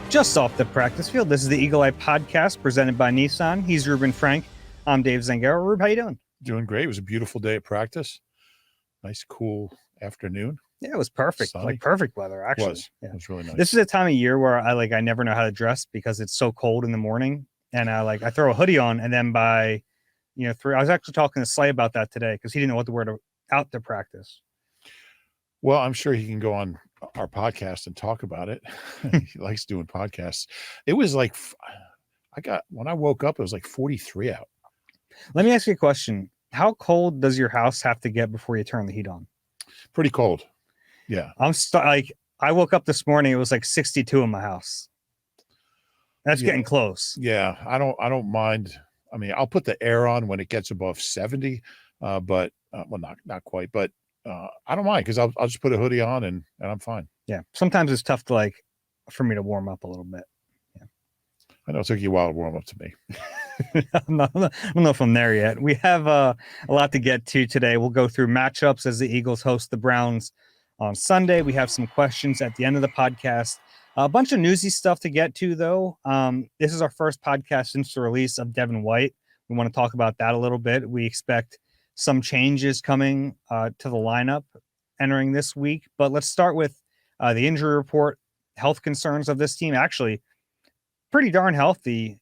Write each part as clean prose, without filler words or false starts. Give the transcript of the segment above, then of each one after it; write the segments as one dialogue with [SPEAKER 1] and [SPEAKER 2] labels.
[SPEAKER 1] Just off the practice field, this is the Eagle Eye Podcast presented by Nissan. He's Reuben Frank. I'm Dave Zangaro. Rube, how you doing?
[SPEAKER 2] Doing great. It was a beautiful day at practice. Nice, cool afternoon.
[SPEAKER 1] Yeah, it was perfect.
[SPEAKER 2] Sunny.
[SPEAKER 1] Like perfect weather, actually.
[SPEAKER 2] It was really nice.
[SPEAKER 1] This is a time of year where I never know how to dress because it's so cold in the morning, and I throw a hoodie on, and then by 3, I was actually talking to Slay about that today because he didn't know what to wear out to practice.
[SPEAKER 2] Well, I'm sure he can go on our podcast and talk about it. He likes doing podcasts. It was like when I woke up, it was like 43 out.
[SPEAKER 1] Let me ask you a question. How cold does your house have to get before you turn the heat on?
[SPEAKER 2] Pretty cold. Yeah.
[SPEAKER 1] I woke up this morning, it was like 62 in my house. That's getting close.
[SPEAKER 2] Yeah. I don't mind. I mean, I'll put the air on when it gets above 70, but not quite, but I don't mind because I'll just put a hoodie on and I'm fine.
[SPEAKER 1] Yeah. Sometimes it's tough for me to warm up a little bit. Yeah.
[SPEAKER 2] I know it took you a while to warm up to me.
[SPEAKER 1] I don't know if I'm there yet. We have a lot to get to today. We'll go through matchups as the Eagles host the Browns on Sunday. We have some questions at the end of the podcast. A bunch of newsy stuff to get to, though. This is our first podcast since the release of Devin White. We want to talk about that a little bit. We expect some changes coming to the lineup entering this week. But let's start with the injury report, health concerns of this team. Actually, pretty darn healthy.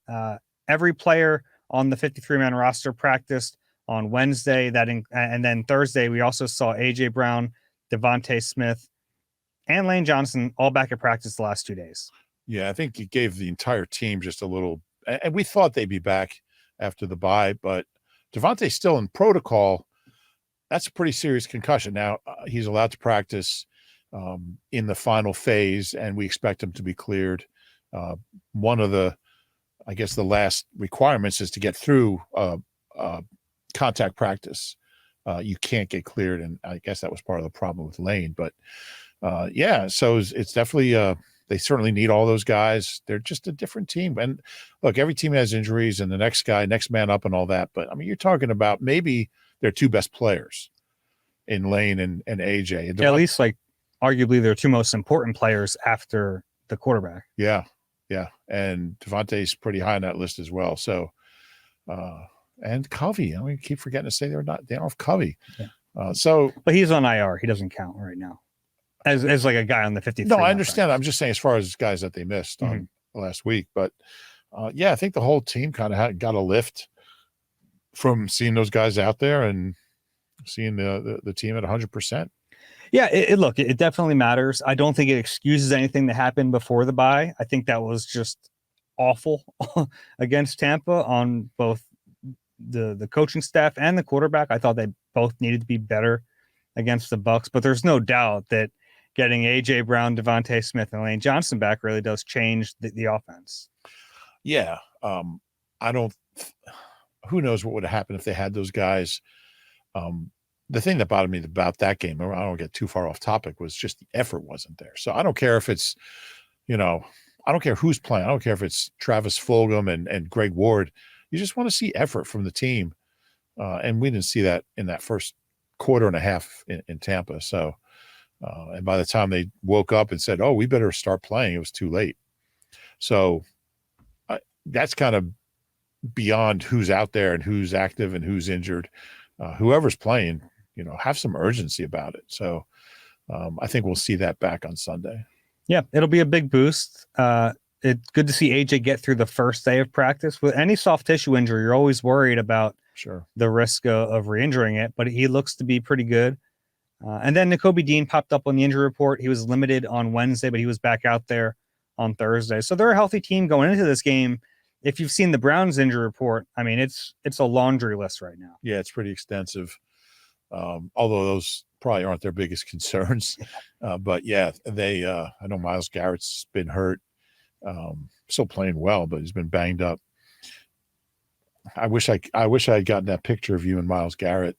[SPEAKER 1] Every player on the 53-man roster practiced on Wednesday. And then Thursday, we also saw A.J. Brown, Devontae Smith, and Lane Johnson all back at practice the last 2 days.
[SPEAKER 2] Yeah, I think it gave the entire team just a little – and we thought they'd be back after the bye, but Devontae's still in protocol. That's a pretty serious concussion. Now, he's allowed to practice in the final phase, and we expect him to be cleared. One of the last requirements is to get through contact practice. You can't get cleared, and I guess that was part of the problem with Lane. But, so it's definitely they certainly need all those guys. They're just a different team. And, look, every team has injuries, and the next man up and all that. But, I mean, you're talking about maybe their two best players in Lane and A.J.
[SPEAKER 1] And at least, arguably their two most important players after the quarterback.
[SPEAKER 2] Yeah. Yeah, and Devontae's pretty high on that list as well. So, and Covey, we keep forgetting to say they don't have Covey.
[SPEAKER 1] Yeah.
[SPEAKER 2] But
[SPEAKER 1] he's on IR. He doesn't count right now as like a guy on the 53.
[SPEAKER 2] No, I understand. I'm just saying as far as guys that they missed on last week. But I think the whole team kind of got a lift from seeing those guys out there and seeing the team at 100%.
[SPEAKER 1] Yeah, it definitely matters. I don't think it excuses anything that happened before the bye. I think that was just awful against Tampa on both the coaching staff and the quarterback. I thought they both needed to be better against the Bucs, but there's no doubt that getting A.J. Brown, Devontae Smith, and Lane Johnson back really does change the offense.
[SPEAKER 2] Yeah, who knows what would have happened if they had those guys. The thing that bothered me about that game, I don't get too far off topic, was just the effort wasn't there. So I don't care if it's, I don't care who's playing. I don't care if it's Travis Fulgham and Greg Ward. You just want to see effort from the team. And we didn't see that in that first quarter and a half in Tampa. So, and by the time they woke up and said, oh, we better start playing, it was too late. So that's kind of beyond who's out there and who's active and who's injured. Whoever's playing, have some urgency about it. So I think we'll see that back on Sunday.
[SPEAKER 1] Yeah, it'll be a big boost. It's good to see AJ get through the first day of practice. With any soft tissue injury, you're always worried about the risk of re-injuring it, but he looks to be pretty good. And then Nakobe Dean popped up on the injury report. He was limited on Wednesday, but he was back out there on Thursday. So they're a healthy team going into this game. If you've seen the Browns injury report, I mean, it's a laundry list right now.
[SPEAKER 2] Yeah, it's pretty extensive. Although those probably aren't their biggest concerns. But yeah, I know Myles Garrett's been hurt. Still playing well, but he's been banged up. I wish I had gotten that picture of you and Myles Garrett.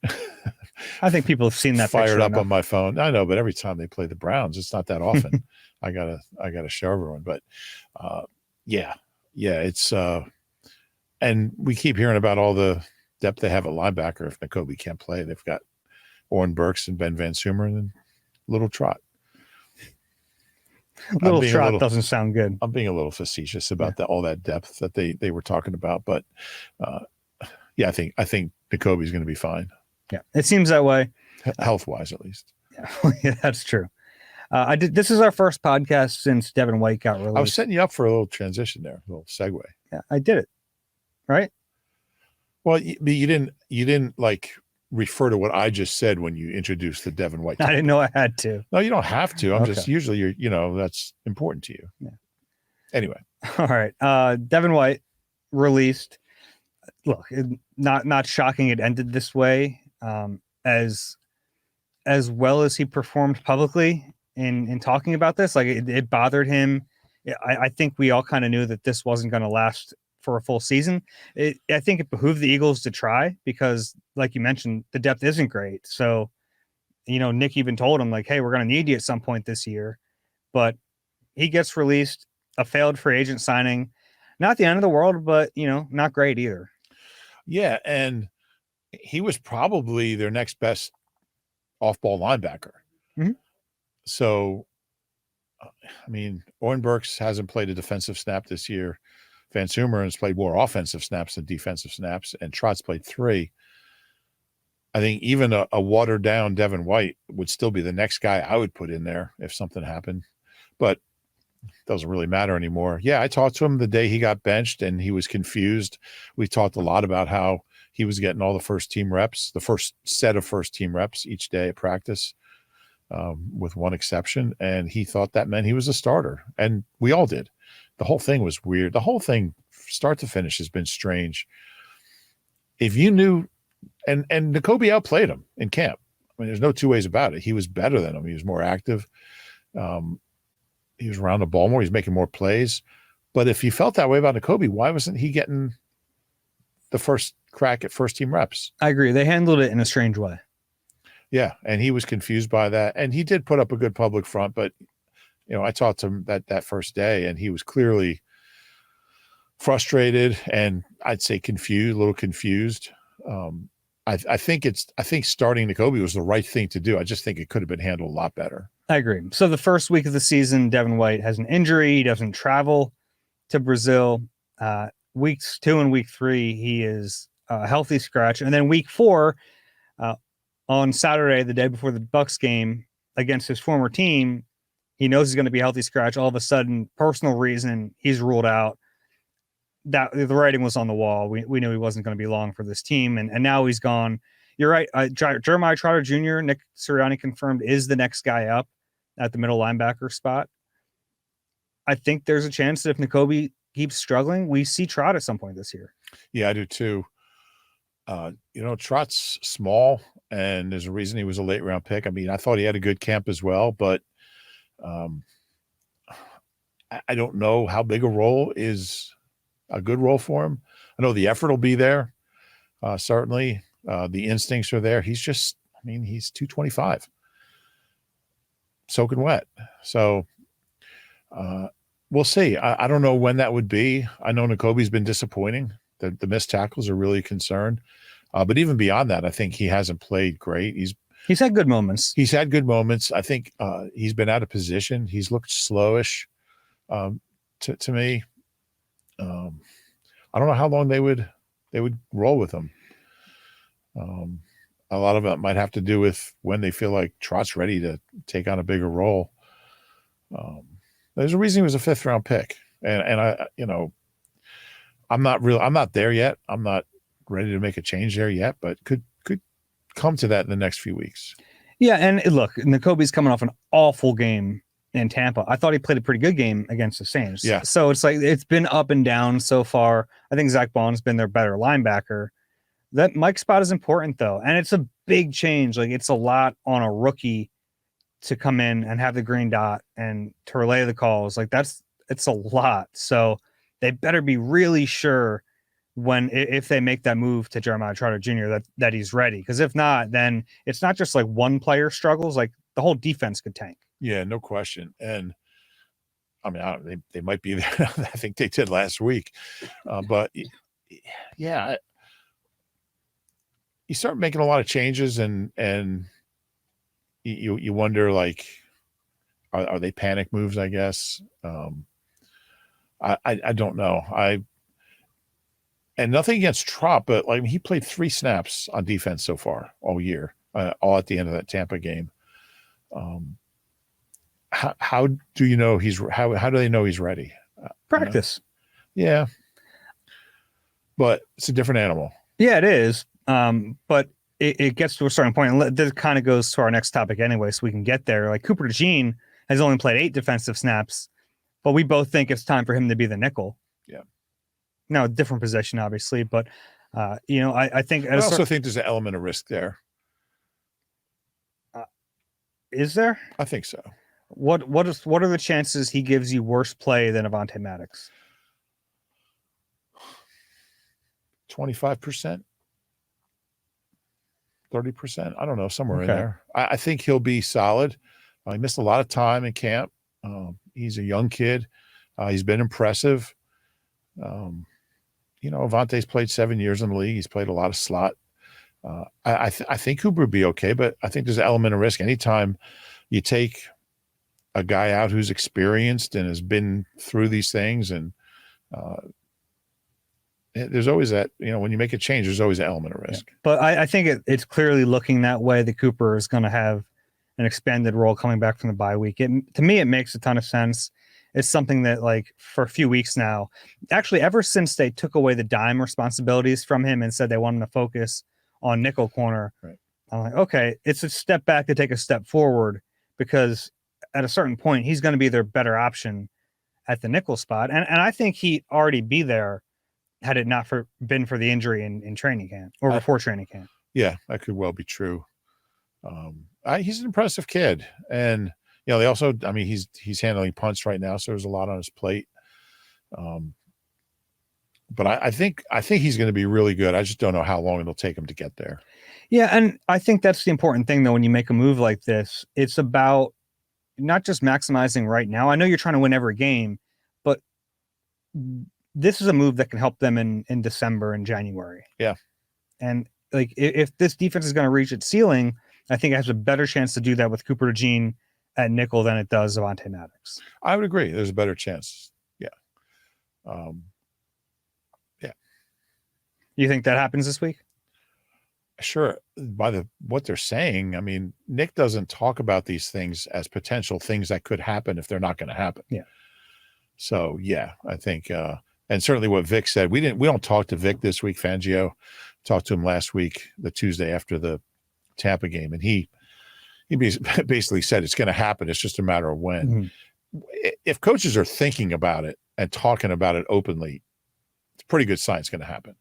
[SPEAKER 1] I think people have seen that
[SPEAKER 2] fired up on my phone. I know, but every time they play the Browns, it's not that often. I gotta show everyone. But it's and we keep hearing about all the depth they have at linebacker. If Nakobe can't play, they've got Oren Burks and Ben Van Sumer and then Little Trot.
[SPEAKER 1] Little Trot doesn't sound good.
[SPEAKER 2] I'm being a little facetious about all that depth that they were talking about, but yeah, I think Nakobe's going to be fine.
[SPEAKER 1] Yeah, it seems that way,
[SPEAKER 2] health wise at least.
[SPEAKER 1] Yeah, that's true. This is our first podcast since Devin White got released.
[SPEAKER 2] I was setting you up for a little transition there, a little segue.
[SPEAKER 1] Yeah, I did it. Right.
[SPEAKER 2] Well, you didn't like refer to what I just said when you introduced the Devin White topic.
[SPEAKER 1] I didn't know I had to.
[SPEAKER 2] No, you don't have to. I'm just usually that's important to you.
[SPEAKER 1] Yeah.
[SPEAKER 2] Anyway.
[SPEAKER 1] All right. Devin White released. Look, not shocking it ended this way. As well as he performed publicly in talking about this, like it bothered him. I think we all kind of knew that this wasn't going to last for a full season. I think it behooved the Eagles to try because, like you mentioned, the depth isn't great. So, Nick even told him like, "Hey, we're going to need you at some point this year." But he gets released, a failed free agent signing. Not the end of the world, but not great either.
[SPEAKER 2] Yeah, and he was probably their next best off-ball linebacker.
[SPEAKER 1] Mm-hmm.
[SPEAKER 2] So, I mean, Orenburks hasn't played a defensive snap this year. Van Sumeren has played more offensive snaps than defensive snaps, and Trot's played 3. I think even a watered-down Devin White would still be the next guy I would put in there if something happened. But it doesn't really matter anymore. Yeah, I talked to him the day he got benched, and he was confused. We talked a lot about how he was getting all the first-team reps, the first set of first-team reps each day at practice, with one exception, and he thought that meant he was a starter, and we all did. The whole thing was weird. The whole thing, start to finish, has been strange. If you knew, and Nakobe outplayed him in camp. I mean, there's no two ways about it. He was better than him. He was more active. He was around the ball more. He's making more plays. But if you felt that way about Nakobe, why wasn't he getting the first crack at first-team reps?
[SPEAKER 1] I agree. They handled it in a strange way.
[SPEAKER 2] Yeah, and he was confused by that. And he did put up a good public front, but I talked to him that first day, and he was clearly frustrated and I'd say confused, a little confused. I think starting Nakobe was the right thing to do. I just think it could have been handled a lot better.
[SPEAKER 1] I agree. So the first week of the season, Devin White has an injury. He doesn't travel to Brazil. Weeks 2 and week 3, he is a healthy scratch. And then week 4, on Saturday, the day before the Bucs game against his former team, he knows he's going to be a healthy scratch. All of a sudden, personal reason, he's ruled out. That the writing was on the wall. We knew he wasn't going to be long for this team, and now he's gone. You're right. Jeremiah Trotter Jr., Nick Sirianni confirmed, is the next guy up at the middle linebacker spot. I think there's a chance that if Nakobe keeps struggling, we see Trot at some point this year.
[SPEAKER 2] Yeah, I do too. Trot's small, and there's a reason he was a late round pick. I mean, I thought he had a good camp as well, but I don't know how big a role is a good role for him. I know the effort will be there. Certainly, the instincts are there. He's just, he's 225, soaking wet. So we'll see. I don't know when that would be. I know Nakobe's been disappointing. The missed tackles are really a concern. But even beyond that, I think he hasn't played great.
[SPEAKER 1] He's had good moments.
[SPEAKER 2] He's had good moments. I think he's been out of position. He's looked slowish to me. I don't know how long they would roll with him. A lot of it might have to do with when they feel like Trot's ready to take on a bigger role. There's a reason he was a 5th round pick, and I, I'm not there yet. I'm not ready to make a change there yet, but could come to that in the next few weeks.
[SPEAKER 1] Yeah, and look, Nakobe's coming off an awful game in Tampa. I thought he played a pretty good game against the Saints.
[SPEAKER 2] Yeah.
[SPEAKER 1] So it's like it's been up and down so far. I think Zach Bond's been their better linebacker. That Mike spot is important though, and it's a big change. Like it's a lot on a rookie to come in and have the green dot and to relay the calls. Like it's a lot. So they better be really sure if they make that move to Jeremiah Trotter Jr. that he's ready. Because if not, then it's not just like one player struggles, like the whole defense could tank.
[SPEAKER 2] Yeah, no question. And they might be there. I think they did last week. But yeah, you start making a lot of changes and you wonder, like, Are they panic moves? I guess. I don't know. And nothing against Trop, but like he played 3 snaps on defense so far all year, all at the end of that Tampa game. How do you know how do they know he's ready?
[SPEAKER 1] Practice.
[SPEAKER 2] Yeah. But it's a different animal.
[SPEAKER 1] Yeah, it is. But it gets to a certain point, and this kind of goes to our next topic anyway, so we can get there. Like Cooper DeJean has only played 8 defensive snaps, but we both think it's time for him to be the nickel.
[SPEAKER 2] Yeah.
[SPEAKER 1] Now, a different position, obviously, but I think.
[SPEAKER 2] I also think there's an element of risk there.
[SPEAKER 1] Is there?
[SPEAKER 2] I think so.
[SPEAKER 1] What are the chances he gives you worse play than Avonte Maddox?
[SPEAKER 2] 25%, 30%. I don't know, somewhere in there. I think he'll be solid. He missed a lot of time in camp. He's a young kid. He's been impressive. Avonte's played 7 years in the league. He's played a lot of slot. I think Cooper would be okay, but I think there's an element of risk. Anytime you take a guy out who's experienced and has been through these things, and there's always that, when you make a change, there's always an element of risk.
[SPEAKER 1] Yeah. But I think it's clearly looking that way that Cooper is going to have an expanded role coming back from the bye week. To me, it makes a ton of sense. It's something that, like, for a few weeks now, actually ever since they took away the dime responsibilities from him and said they want him to focus on nickel corner,
[SPEAKER 2] right.
[SPEAKER 1] I'm like, okay, it's a step back to take a step forward, because at a certain point, he's going to be their better option at the nickel spot. And I think he'd already be there had it not been for the injury in training camp or before training camp.
[SPEAKER 2] Yeah, that could well be true. He's an impressive kid. And, they also, he's handling punts right now, so there's a lot on his plate. But I think he's going to be really good. I just don't know how long it'll take him to get there.
[SPEAKER 1] Yeah, and I think that's the important thing, though, when you make a move like this. It's about not just maximizing right now. I know you're trying to win every game, but this is a move that can help them in December and January.
[SPEAKER 2] Yeah.
[SPEAKER 1] And, like, if this defense is going to reach its ceiling, I think it has a better chance to do that with Cooper DeJean at nickel than it does Avonte Maddox.
[SPEAKER 2] I would agree. There's a better chance. Yeah. Yeah.
[SPEAKER 1] You think that happens this week?
[SPEAKER 2] Sure. By what they're saying, Nick doesn't talk about these things as potential things that could happen if they're not going to happen.
[SPEAKER 1] Yeah.
[SPEAKER 2] So yeah, I think, and certainly what Vic said, we don't talk to Vic this week. Fangio talked to him last week, the Tuesday after the Tampa game, and he basically said it's going to happen. It's just a matter of when. Mm-hmm. If coaches are thinking about it and talking about it openly, it's a pretty good sign it's going to happen.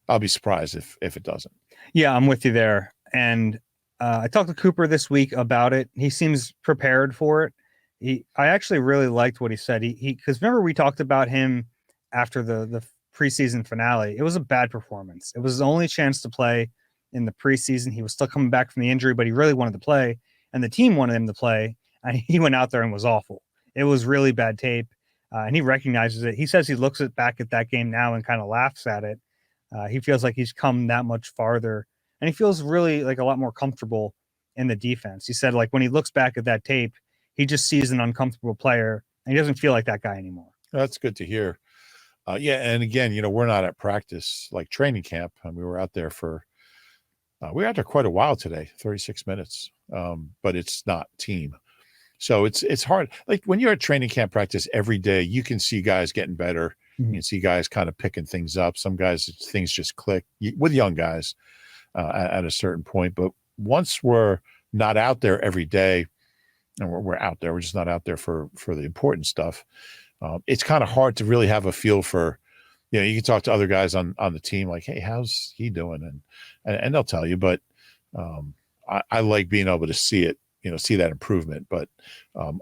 [SPEAKER 2] I'll be surprised if it doesn't.
[SPEAKER 1] Yeah, I'm with you there. And I talked to Cooper this week about it. He seems prepared for it. I actually really liked what he said. Because remember we talked about him after the preseason finale. It was a bad performance. It was his only chance to play in the preseason. He was still coming back from the injury, but he really wanted to play, and the team wanted him to play, and he went out there and was awful. It was really bad tape, and he recognizes it. He says he looks back at that game now and kind of laughs at it. He feels like he's come that much farther, and he feels really like a lot more comfortable in the defense. He said, like, when he looks back at that tape, he just sees an uncomfortable player, and he doesn't feel like that guy anymore.
[SPEAKER 2] That's good to hear. Yeah, and again, we're not at practice like training camp. We were out there we were out there quite a while today, 36 minutes, but it's not team. So it's hard. Like when you're at training camp practice every day, you can see guys getting better. Mm-hmm. You can see guys kind of picking things up. Some guys, things just click with young guys at a certain point. But once we're not out there every day, and we're out there, we're just not out there for the important stuff. It's kind of hard to really have a feel for, you can talk to other guys on the team like, hey, how's he doing? And they'll tell you, but I like being able to see it, see that improvement. But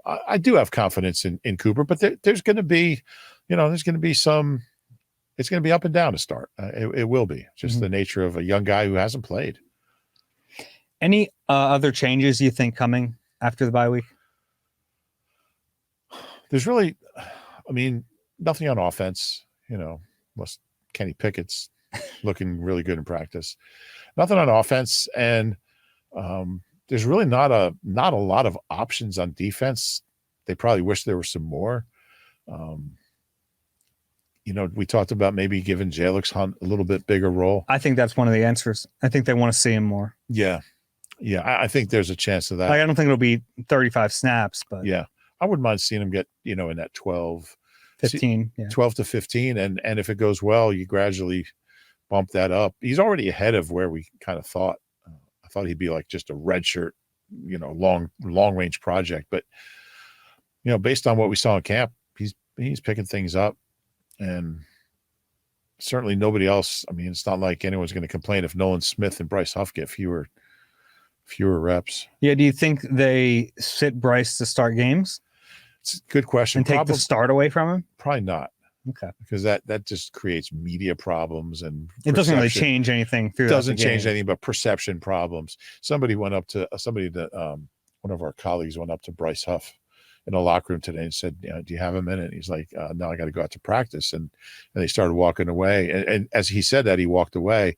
[SPEAKER 2] I do have confidence in Cooper, but there's going to be, it's going to be up and down to start. It will be just the nature of a young guy who hasn't played.
[SPEAKER 1] Any other changes you think coming after the bye week?
[SPEAKER 2] There's really, nothing on offense, unless Kenny Pickett's looking really good in practice. Nothing on offense. And there's really not a lot of options on defense. They probably wish there were some more. We talked about maybe giving Jalix Hunt a little bit bigger role.
[SPEAKER 1] I think that's one of the answers. I think they want to see him more.
[SPEAKER 2] Yeah. I think there's a chance of that.
[SPEAKER 1] I don't think it'll be 35 snaps, but
[SPEAKER 2] yeah, I wouldn't mind seeing him get, in that 12,
[SPEAKER 1] 15,
[SPEAKER 2] 12 to 15. And if it goes well, you gradually bump that up. He's already ahead of where we kind of thought. I thought he'd be like just a red shirt, long range project. But, based on what we saw in camp, he's picking things up. And certainly nobody else. I mean, it's not like anyone's going to complain if Nolan Smith and Bryce Huff get fewer reps.
[SPEAKER 1] Yeah. Do you think they sit Bryce to start games?
[SPEAKER 2] It's a good question.
[SPEAKER 1] And take the start away from him?
[SPEAKER 2] Probably not.
[SPEAKER 1] Okay.
[SPEAKER 2] Because that just creates media problems and
[SPEAKER 1] it doesn't really change anything.
[SPEAKER 2] It doesn't change anything but perception problems. Somebody went up to one of our colleagues went up to Bryce Huff in the locker room today and said, do you have a minute? And he's like, no, I got to go out to practice. And they started walking away. And as he said that, he walked away.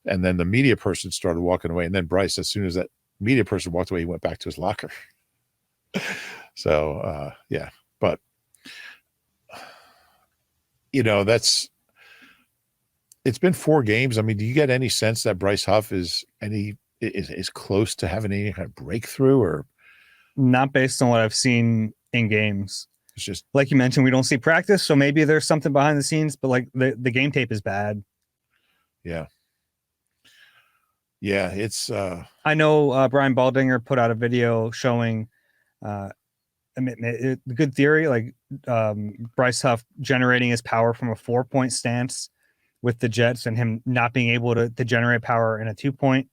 [SPEAKER 2] And then the media person started walking away. And then Bryce, as soon as that media person walked away, he went back to his locker. So, yeah. But, it's been 4 games. I mean, do you get any sense that Bryce Huff is close to having any kind of breakthrough or?
[SPEAKER 1] Not based on what I've seen in games.
[SPEAKER 2] It's just
[SPEAKER 1] like you mentioned, we don't see practice, so maybe there's something behind the scenes, but like the game tape is bad.
[SPEAKER 2] Yeah. Yeah, it's
[SPEAKER 1] I know Brian Baldinger put out a video showing the good theory, like Bryce Huff generating his power from a 4-point stance with the Jets and him not being able to generate power in a 2-point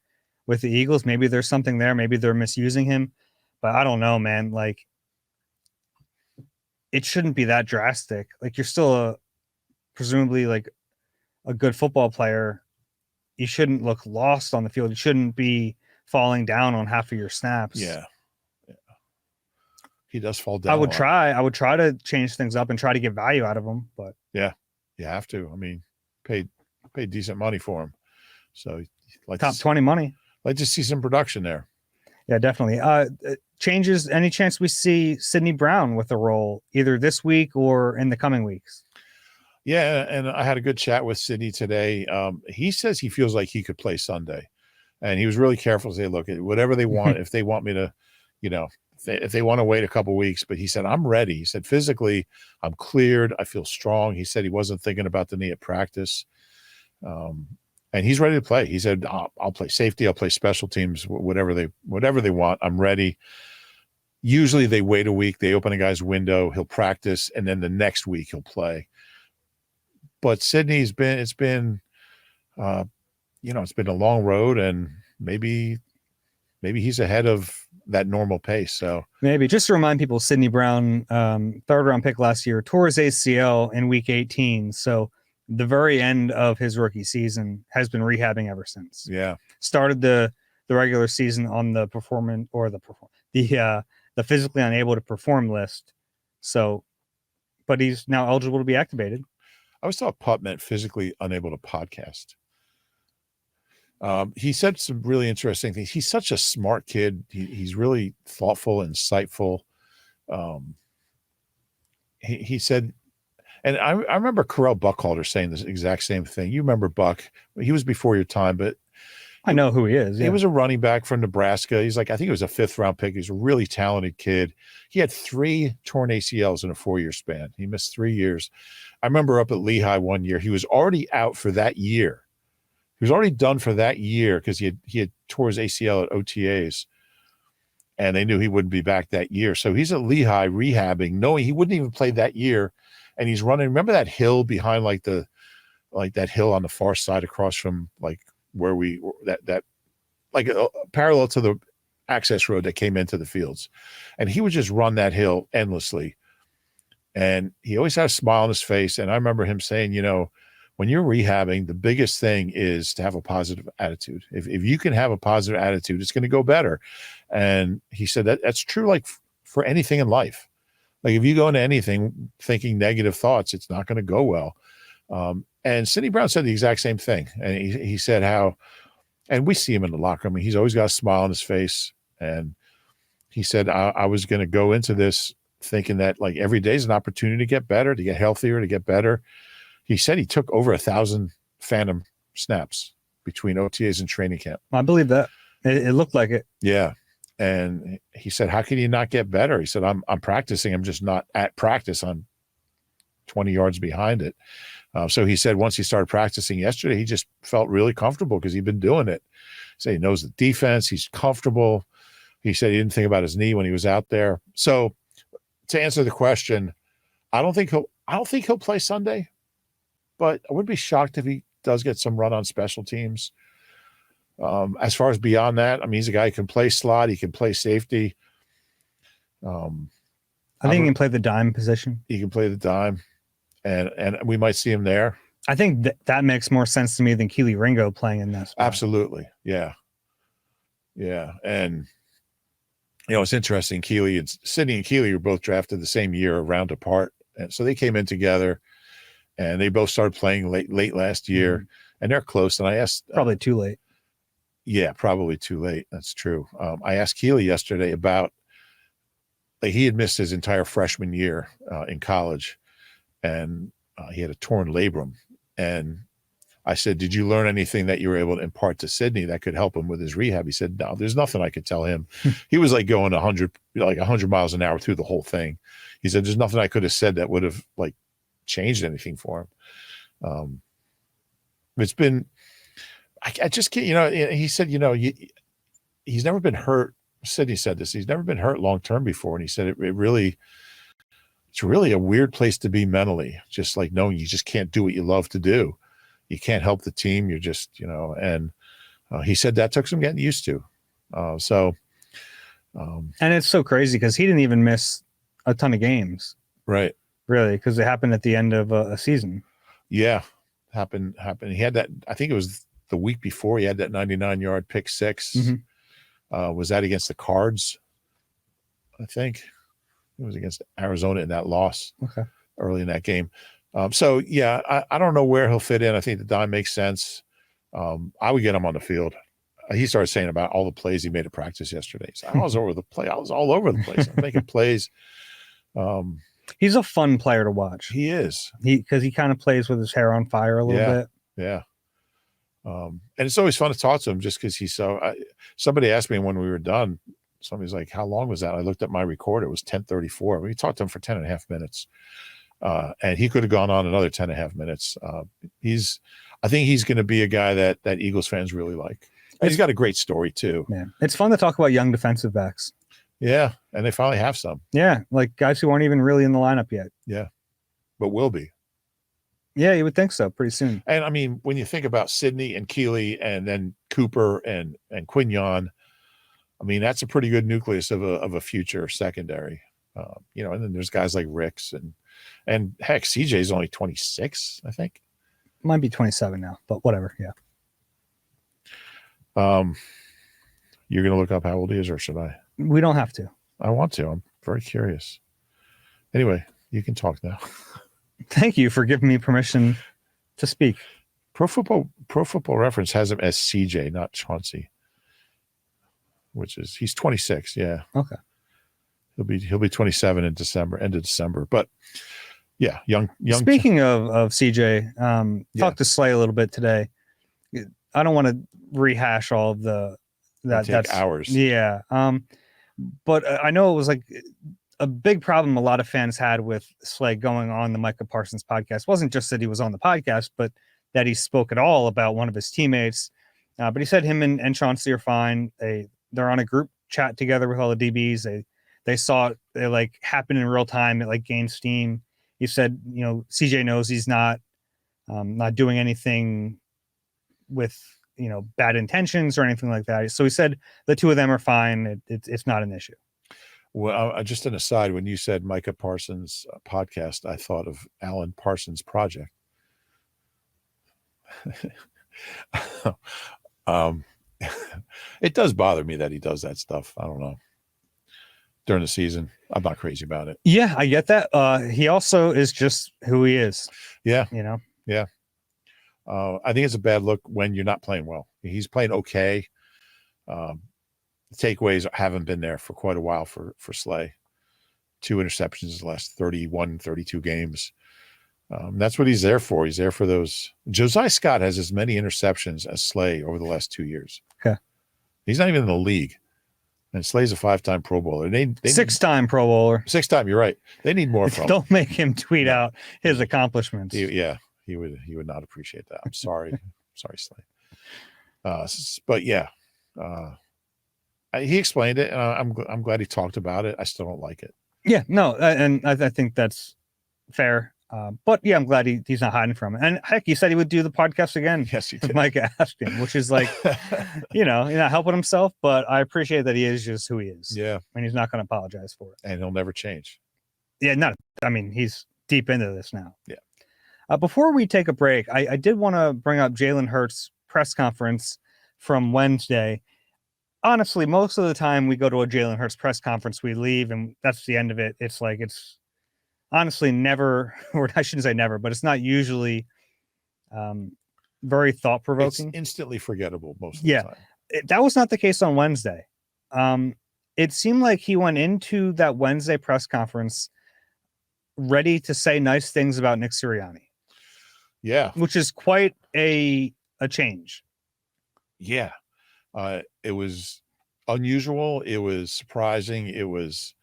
[SPEAKER 1] with the Eagles. Maybe there's something there. Maybe they're misusing him. But I don't know, man. Like, it shouldn't be that drastic. Like, you're still presumably like a good football player. You shouldn't look lost on the field. You shouldn't be falling down on half of your snaps.
[SPEAKER 2] Yeah. He does fall down.
[SPEAKER 1] I would try to change things up and try to get value out of him. But
[SPEAKER 2] yeah, you have to. I mean, pay decent money for him. So like
[SPEAKER 1] top 20 money.
[SPEAKER 2] Like to see some production there.
[SPEAKER 1] Yeah, definitely. Changes. Any chance we see Sidney Brown with a role either this week or in the coming weeks?
[SPEAKER 2] Yeah, and I had a good chat with Sidney today. He says he feels like he could play Sunday, and he was really careful to say, "Look, whatever they want. If they want me to, if they want to wait a couple weeks," but he said, "I'm ready." He said, "Physically, I'm cleared. I feel strong." He said he wasn't thinking about the knee at practice. And he's ready to play. He said, I'll play safety. I'll play special teams, whatever they want. I'm ready. Usually they wait a week. They open a guy's window. He'll practice. And then the next week he'll play. But Sidney's it's been a long road, and maybe he's ahead of that normal pace. So
[SPEAKER 1] maybe just to remind people, Sidney Brown, 3rd round pick last year, tore his ACL in week 18. So the very end of his rookie season, has been rehabbing ever since.
[SPEAKER 2] Yeah.
[SPEAKER 1] Started the regular season on the the physically unable to perform list. So, but he's now eligible to be activated.
[SPEAKER 2] I always thought PUP meant physically unable to podcast. He said some really interesting things. He's such a smart kid. He's really thoughtful, insightful. He said, and I remember Carell Buckhalter saying this exact same thing. You remember Buck? He was before your time, but
[SPEAKER 1] I know who he is. Yeah.
[SPEAKER 2] He was a running back from Nebraska. He's like, I think he was a 5th round pick. He's a really talented kid. He had 3 torn ACLs in a 4-year span. He missed 3 years. I remember up at Lehigh one year, he was already out for that year. He was already done for that year because he had tore his ACL at OTAs, and they knew he wouldn't be back that year. So he's at Lehigh rehabbing, knowing he wouldn't even play that year. And he's running. Remember that hill behind like that hill on the far side across from like where that parallel to the access road that came into the fields. And he would just run that hill endlessly. And he always had a smile on his face. And I remember him saying, when you're rehabbing, the biggest thing is to have a positive attitude. If you can have a positive attitude, it's going to go better. And he said that's true like for anything in life. Like if you go into anything thinking negative thoughts, it's not going to go well. And Sidney Brown said the exact same thing. And he said how, and we see him in the locker room. I mean, he's always got a smile on his face. And he said, I was going to go into this thinking that like every day is an opportunity to get better, to get healthier, to get better. He said he took over 1,000 phantom snaps between OTAs and training camp.
[SPEAKER 1] I believe that. It looked like it.
[SPEAKER 2] Yeah. And he said, how can you not get better? He said, I'm practicing. I'm just not at practice. I'm 20 yards behind it. So he said once he started practicing yesterday, he just felt really comfortable because he'd been doing it. He said he knows the defense. He's comfortable. He said he didn't think about his knee when he was out there. So to answer the question, I don't think he'll play Sunday, but I would be shocked if he does get some run on special teams. As far as beyond that, I mean, he's a guy who can play slot. He can play safety.
[SPEAKER 1] I think he can play the dime position.
[SPEAKER 2] He can play the dime, and we might see him there.
[SPEAKER 1] I think that makes more sense to me than Keely Ringo playing in this.
[SPEAKER 2] Absolutely. Yeah. Yeah. And, you know, it's interesting. Sidney and Keely were both drafted the same year, a round apart. And so they came in together and they both started playing late last year, and they're close. And I asked,
[SPEAKER 1] probably too late.
[SPEAKER 2] Yeah, probably too late. That's true. I asked Keely yesterday about, like, he had missed his entire freshman year in college, and he had a torn labrum. And I said, did you learn anything that you were able to impart to Sidney that could help him with his rehab? He said, no, there's nothing I could tell him. He was like going 100 miles an hour through the whole thing. He said, there's nothing I could have said that would have like changed anything for him. It's been, I just can't, you know, he said, you know, he's never been hurt. Sidney said this. He's never been hurt long-term before. And he said, it's really a weird place to be mentally, just like knowing you just can't do what you love to do. You can't help the team. You're just, you know, and he said that took some getting used to. And
[SPEAKER 1] it's so crazy because he didn't even miss a ton of games.
[SPEAKER 2] Right.
[SPEAKER 1] Really, because it happened at the end of a season.
[SPEAKER 2] Yeah. Happened. He had that, I think it was the week before, he had that 99-yard pick six. Was that against the Cards? I think it was against Arizona in that loss early in that game. So yeah, I don't know where he'll fit in. I think the dime makes sense. I would get him on the field. He started saying about all the plays he made at practice yesterday. So I was all over the place. I'm making plays.
[SPEAKER 1] He's a fun player to watch.
[SPEAKER 2] He is.
[SPEAKER 1] Because he kind of plays with his hair on fire a little bit.
[SPEAKER 2] Yeah. And it's always fun to talk to him just because he's so. Somebody asked me when we were done. Somebody's like, "How long was that?" I looked at my recorder. It was 10:34. We talked to him for 10.5 minutes, and he could have gone on another 10.5 minutes. I think he's going to be a guy that Eagles fans really like. And he's got a great story too.
[SPEAKER 1] Yeah, it's fun to talk about young defensive backs.
[SPEAKER 2] Yeah, and they finally have some.
[SPEAKER 1] Yeah, like guys who aren't even really in the lineup yet.
[SPEAKER 2] Yeah, but will be.
[SPEAKER 1] Yeah, you would think so pretty soon.
[SPEAKER 2] And I mean, when you think about Sidney and Keely and then Cooper and Quignon, I mean, that's a pretty good nucleus of a future secondary. You know, and then there's guys like Ricks and heck, CJ is only 26, I think.
[SPEAKER 1] Might be 27 now, but whatever. Yeah.
[SPEAKER 2] You're going to look up how old he is, or should I?
[SPEAKER 1] We don't have to.
[SPEAKER 2] I want to. I'm very curious. Anyway, you can talk now.
[SPEAKER 1] Thank you for giving me permission to speak.
[SPEAKER 2] Pro Football Reference has him as CJ, not Chauncey, he's 26. Yeah.
[SPEAKER 1] Okay.
[SPEAKER 2] He'll be 27 in December, end of December. But yeah, young.
[SPEAKER 1] Speaking of CJ, talked to Slay a little bit today. I don't want to rehash all of that's
[SPEAKER 2] hours.
[SPEAKER 1] Yeah. But I know it was like a big problem a lot of fans had with Slay going on the Micah Parsons podcast. It wasn't just that he was on the podcast, but that he spoke at all about one of his teammates. But he said him and Chauncey are fine. They're on a group chat together with all the DBs. They saw it like happen in real time. It like gained steam. He said, you know, CJ knows he's not doing anything with, you know, bad intentions or anything like that. So he said the two of them are fine. It's not an issue.
[SPEAKER 2] Well, just an aside, when you said Micah Parsons podcast, I thought of Alan Parsons Project. It does bother me that he does that stuff. I don't know. During the season, I'm not crazy about it.
[SPEAKER 1] Yeah, I get that. He also is just who he is.
[SPEAKER 2] Yeah.
[SPEAKER 1] You know?
[SPEAKER 2] Yeah. I think it's a bad look when you're not playing well. He's playing okay. The takeaways haven't been there for quite a while for Slay. 2 interceptions in the last 31, 32 games. That's what he's there for. He's there for those. Josiah Scott has as many interceptions as Slay over the last 2 years.
[SPEAKER 1] Okay.
[SPEAKER 2] He's not even in the league. And Slay's a 5-time Pro Bowler. They
[SPEAKER 1] 6-time Pro Bowler.
[SPEAKER 2] 6-time, you're right. They need more from him.
[SPEAKER 1] Don't make him tweet out his accomplishments.
[SPEAKER 2] He would not appreciate that. I'm sorry. Sorry, Slay. But yeah. He explained it, and I'm glad he talked about it. I still don't like it.
[SPEAKER 1] Yeah, no, and I think that's fair. But yeah, I'm glad he's not hiding from it. And heck, he said he would do the podcast again.
[SPEAKER 2] Yes, he did.
[SPEAKER 1] If Mike asked him, which is like, you're not helping himself, but I appreciate that he is just who he is.
[SPEAKER 2] Yeah.
[SPEAKER 1] And he's not going to apologize for it.
[SPEAKER 2] And he'll never change.
[SPEAKER 1] Yeah, he's deep into this now.
[SPEAKER 2] Yeah.
[SPEAKER 1] Before we take a break, I did want to bring up Jalen Hurts' press conference from Wednesday. Honestly, most of the time we go to a Jalen Hurts press conference, we leave, and that's the end of it. It's honestly never, or I shouldn't say never, but it's not usually very thought-provoking.
[SPEAKER 2] It's instantly forgettable most of the time.
[SPEAKER 1] That was not the case on Wednesday. It seemed like he went into that Wednesday press conference ready to say nice things about Nick Sirianni.
[SPEAKER 2] Yeah.
[SPEAKER 1] Which is quite a change.
[SPEAKER 2] Yeah. It was unusual. It was surprising. It was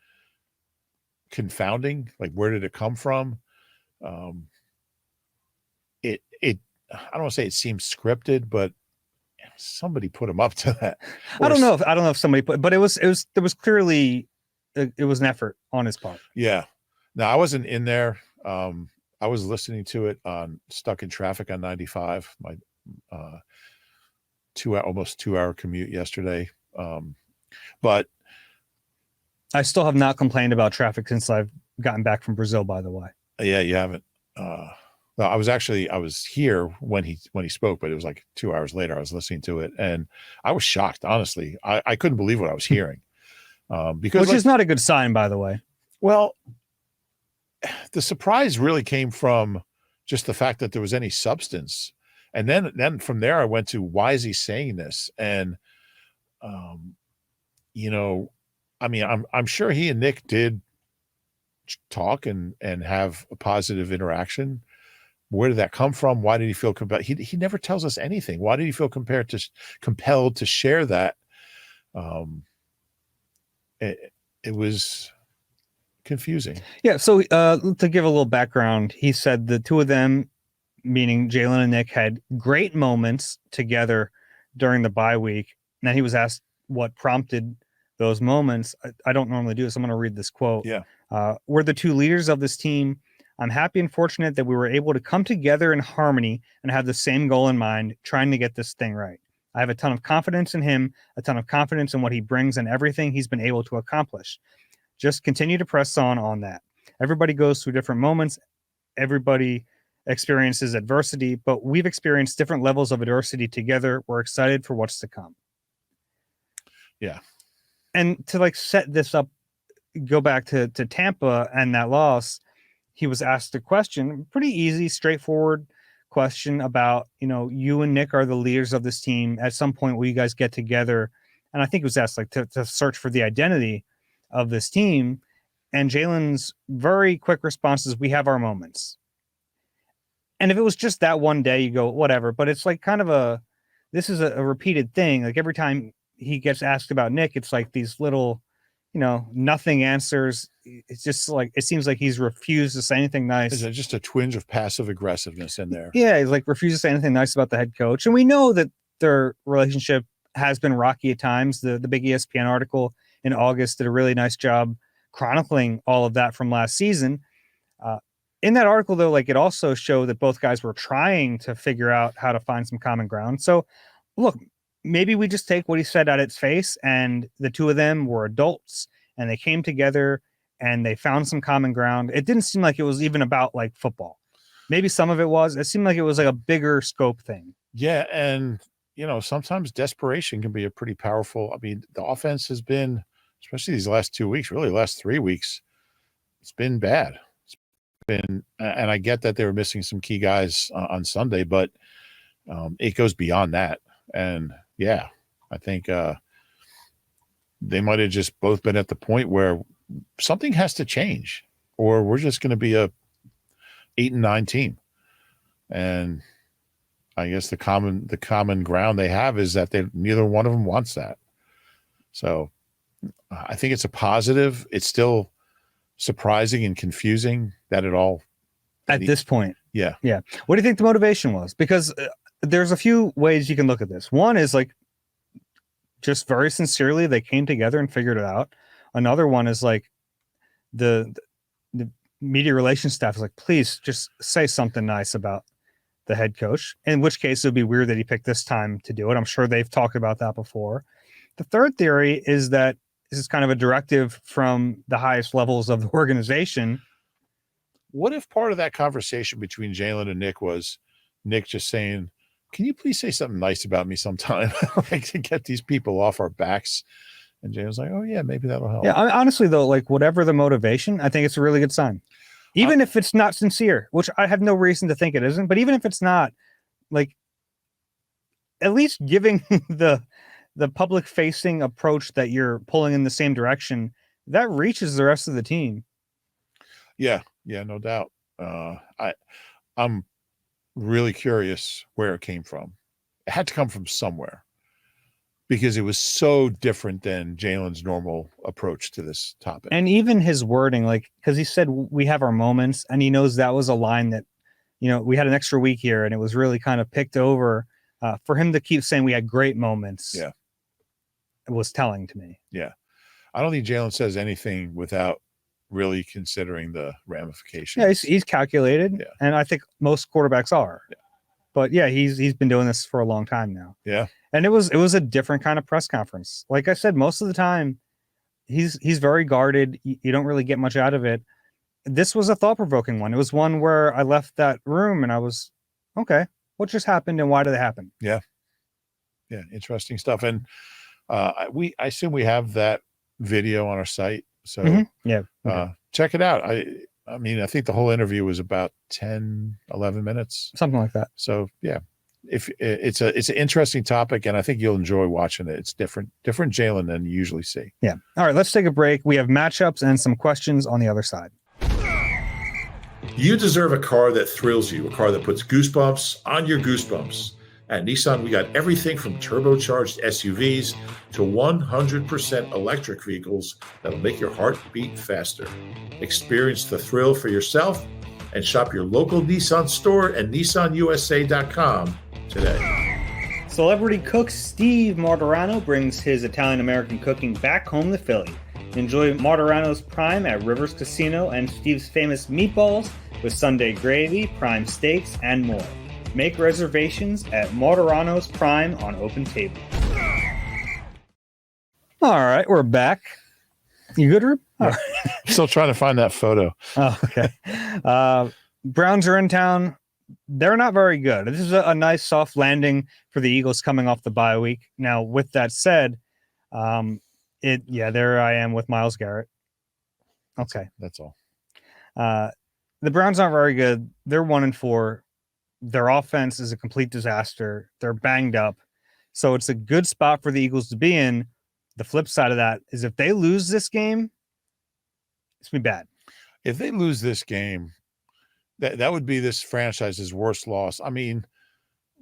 [SPEAKER 2] confounding. Like, where did it come from? I don't want to say it seemed scripted, but somebody put him up to that.
[SPEAKER 1] I don't know if somebody put, but there was clearly it was an effort on his part.
[SPEAKER 2] Yeah. Now, I wasn't in there. I was listening to it stuck in traffic on 95. My almost 2-hour commute yesterday. But
[SPEAKER 1] I still have not complained about traffic since I've gotten back from Brazil, by the way.
[SPEAKER 2] Yeah, you haven't. No, I was here when he spoke, but it was like 2 hours later. I was listening to it, and I was shocked. Honestly, I couldn't believe what I was hearing. Which
[SPEAKER 1] is not a good sign, by the way.
[SPEAKER 2] Well, the surprise really came from just the fact that there was any substance, and then from there I went to, why is he saying this? And I'm sure he and Nick did talk and have a positive interaction. Where did that come from? Why did he feel compelled? He never tells us anything. Why did he feel compelled to share that? It was confusing. Yeah.
[SPEAKER 1] So to give a little background, he said the two of them, meaning Jalen and Nick, had great moments together during the bye week. And then he was asked what prompted those moments. I don't normally do this. I'm going to read this quote.
[SPEAKER 2] Yeah.
[SPEAKER 1] We're the two leaders of this team. I'm happy and fortunate that we were able to come together in harmony and have the same goal in mind, trying to get this thing right. I have a ton of confidence in him, a ton of confidence in what he brings and everything he's been able to accomplish. Just continue to press on that. Everybody goes through different moments. Everybody experiences adversity, but we've experienced different levels of adversity together. We're excited for what's to come.
[SPEAKER 2] Yeah.
[SPEAKER 1] And to set this up, go back to Tampa and that loss, he was asked a question, pretty easy, straightforward question about, you and Nick are the leaders of this team. At some point, will you guys get together? And I think it was asked to search for the identity of this team. And Jalen's very quick response is, we have our moments. And if it was just that one day, you go, whatever. But it's this is a repeated thing. Like every time he gets asked about Nick, it's like these little, nothing answers. It's just it seems like he's refused to say anything nice.
[SPEAKER 2] Is there just a twinge of passive aggressiveness in there?
[SPEAKER 1] Yeah, he's refused to say anything nice about the head coach. And we know that their relationship has been rocky at times. The big ESPN article in August did a really nice job chronicling all of that from last season. In that article, though, it also showed that both guys were trying to figure out how to find some common ground. So, look, maybe we just take what he said at its face, and the two of them were adults, and they came together, and they found some common ground. It didn't seem like it was even about, football. Maybe some of it was. It seemed like it was, a bigger scope thing.
[SPEAKER 2] Yeah, and, sometimes desperation can be a pretty powerful. I mean, the offense has been, especially these last 2 weeks, really the last 3 weeks, it's been bad. And I get that they were missing some key guys on Sunday, but it goes beyond that. And yeah, I think they might have just both been at the point where something has to change, or we're just going to be a 8-9 team. And I guess the common ground they have is that neither one of them wants that. So I think it's a positive. It's still surprising and confusing that it all
[SPEAKER 1] at this point.
[SPEAKER 2] Yeah.
[SPEAKER 1] What do you think the motivation was? Because there's a few ways you can look at this. One is like, just very sincerely, they came together and figured it out. Another one is like the media relations staff is like, please just say something nice about the head coach, in which case it would be weird that he picked this time to do it. I'm sure they've talked about that before. The third theory is that this is kind of a directive from the highest levels of the organization.
[SPEAKER 2] What if part of that conversation between Jalen and Nick was Nick just saying, can you please say something nice about me sometime, like to get these people off our backs? And Jalen's like, oh yeah, maybe that'll help.
[SPEAKER 1] Yeah, honestly though, like whatever the motivation, I think it's a really good sign. Even if it's not sincere, which I have no reason to think it isn't, but even if it's not, like at least giving the public facing approach that you're pulling in the same direction, that reaches the rest of the team.
[SPEAKER 2] Yeah, no doubt. I'm really curious where it came from. It had to come from somewhere because it was so different than Jalen's normal approach to this topic.
[SPEAKER 1] And even his wording, like, because he said we have our moments, and he knows that was a line that, we had an extra week here, and it was really kind of picked over for him to keep saying we had great moments.
[SPEAKER 2] Yeah.
[SPEAKER 1] It was telling to me.
[SPEAKER 2] Yeah. I don't think Jalen says anything without really considering the ramifications.
[SPEAKER 1] Yeah, he's calculated, and I think most quarterbacks are.
[SPEAKER 2] Yeah.
[SPEAKER 1] But yeah, he's been doing this for a long time now.
[SPEAKER 2] Yeah.
[SPEAKER 1] And it was a different kind of press conference. Like I said, most of the time he's very guarded. You don't really get much out of it. This was a thought-provoking one. It was one where I left that room and I was, okay, what just happened and why did it happen?
[SPEAKER 2] Yeah. Yeah. Interesting stuff. And I assume we have that video on our site. So check it out. I mean, I think the whole interview was about 10, 11 minutes.
[SPEAKER 1] Something like that.
[SPEAKER 2] So yeah, if it's an interesting topic, and I think you'll enjoy watching it. It's different Jalen than you usually see.
[SPEAKER 1] Yeah. All right, let's take a break. We have matchups and some questions on the other side.
[SPEAKER 3] You deserve a car that thrills you, a car that puts goosebumps on your goosebumps. At Nissan, we got everything from turbocharged SUVs to 100% electric vehicles that'll make your heart beat faster. Experience the thrill for yourself and shop your local Nissan store at nissanusa.com today.
[SPEAKER 1] Celebrity cook Steve Martorano brings his Italian-American cooking back home to Philly. Enjoy Martorano's Prime at Rivers Casino and Steve's famous meatballs with Sunday gravy, prime steaks, and more. Make reservations at Martorano's Prime on Open Table. All right, we're back. You good, Rube?
[SPEAKER 2] Yeah. Still trying to find that photo.
[SPEAKER 1] Oh, okay. Browns are in town. They're not very good. This is a nice soft landing for the Eagles coming off the bye week. Now, with that said, there I am with Myles Garrett. Okay.
[SPEAKER 2] That's all.
[SPEAKER 1] The Browns aren't very good. They're 1-4. Their offense is a complete disaster. They're banged up. So it's a good spot for the Eagles to be in. The flip side of that is if they lose this game, it's going to be bad.
[SPEAKER 2] If they lose this game, that would be this franchise's worst loss. I mean,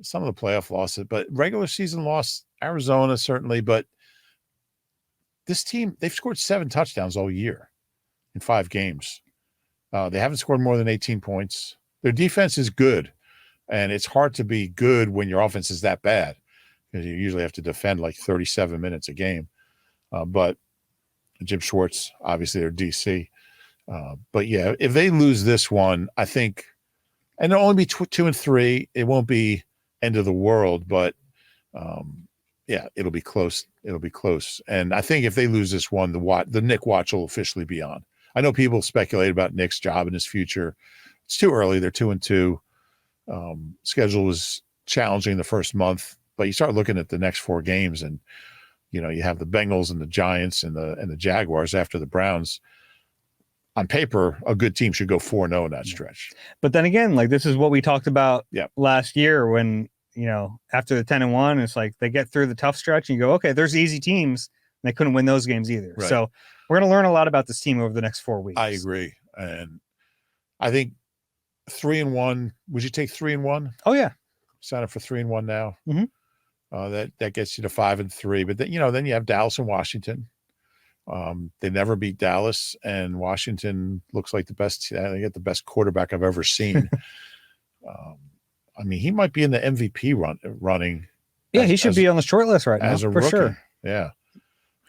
[SPEAKER 2] some of the playoff losses, but regular season loss, Arizona certainly. But this team, they've scored 7 touchdowns all year in 5 games. They haven't scored more than 18 points. Their defense is good. And it's hard to be good when your offense is that bad because you usually have to defend like 37 minutes a game. But Jim Schwartz, obviously, they're DC. But yeah, if they lose this one, I think, and it'll only be 2-3, it won't be end of the world, but it'll be close. It'll be close. And I think if they lose this one, the Nick watch will officially be on. I know people speculate about Nick's job and his future. It's too early. They're 2-2. Schedule was challenging the first month, but you start looking at the next 4 games and, you have the Bengals and the Giants and the Jaguars after the Browns. On paper, a good team should go 4-0 in that stretch.
[SPEAKER 1] But then again, like this is what we talked about last year when, after the 10-1, it's like they get through the tough stretch and you go, okay, there's easy teams. They couldn't win those games either.
[SPEAKER 2] Right.
[SPEAKER 1] So we're going to learn a lot about this team over the next 4 weeks.
[SPEAKER 2] I agree. And I think 3-1. Would you take 3-1?
[SPEAKER 1] Oh, yeah.
[SPEAKER 2] Sign up for 3-1 now.
[SPEAKER 1] Mhm.
[SPEAKER 2] That gets you to 5-3. But then, then you have Dallas and Washington. They never beat Dallas, and Washington looks like they get the best quarterback I've ever seen. I mean, he might be in the MVP running.
[SPEAKER 1] Yeah, he should be on the short list right now,
[SPEAKER 2] as a
[SPEAKER 1] for
[SPEAKER 2] rookie.
[SPEAKER 1] sure.
[SPEAKER 2] Yeah.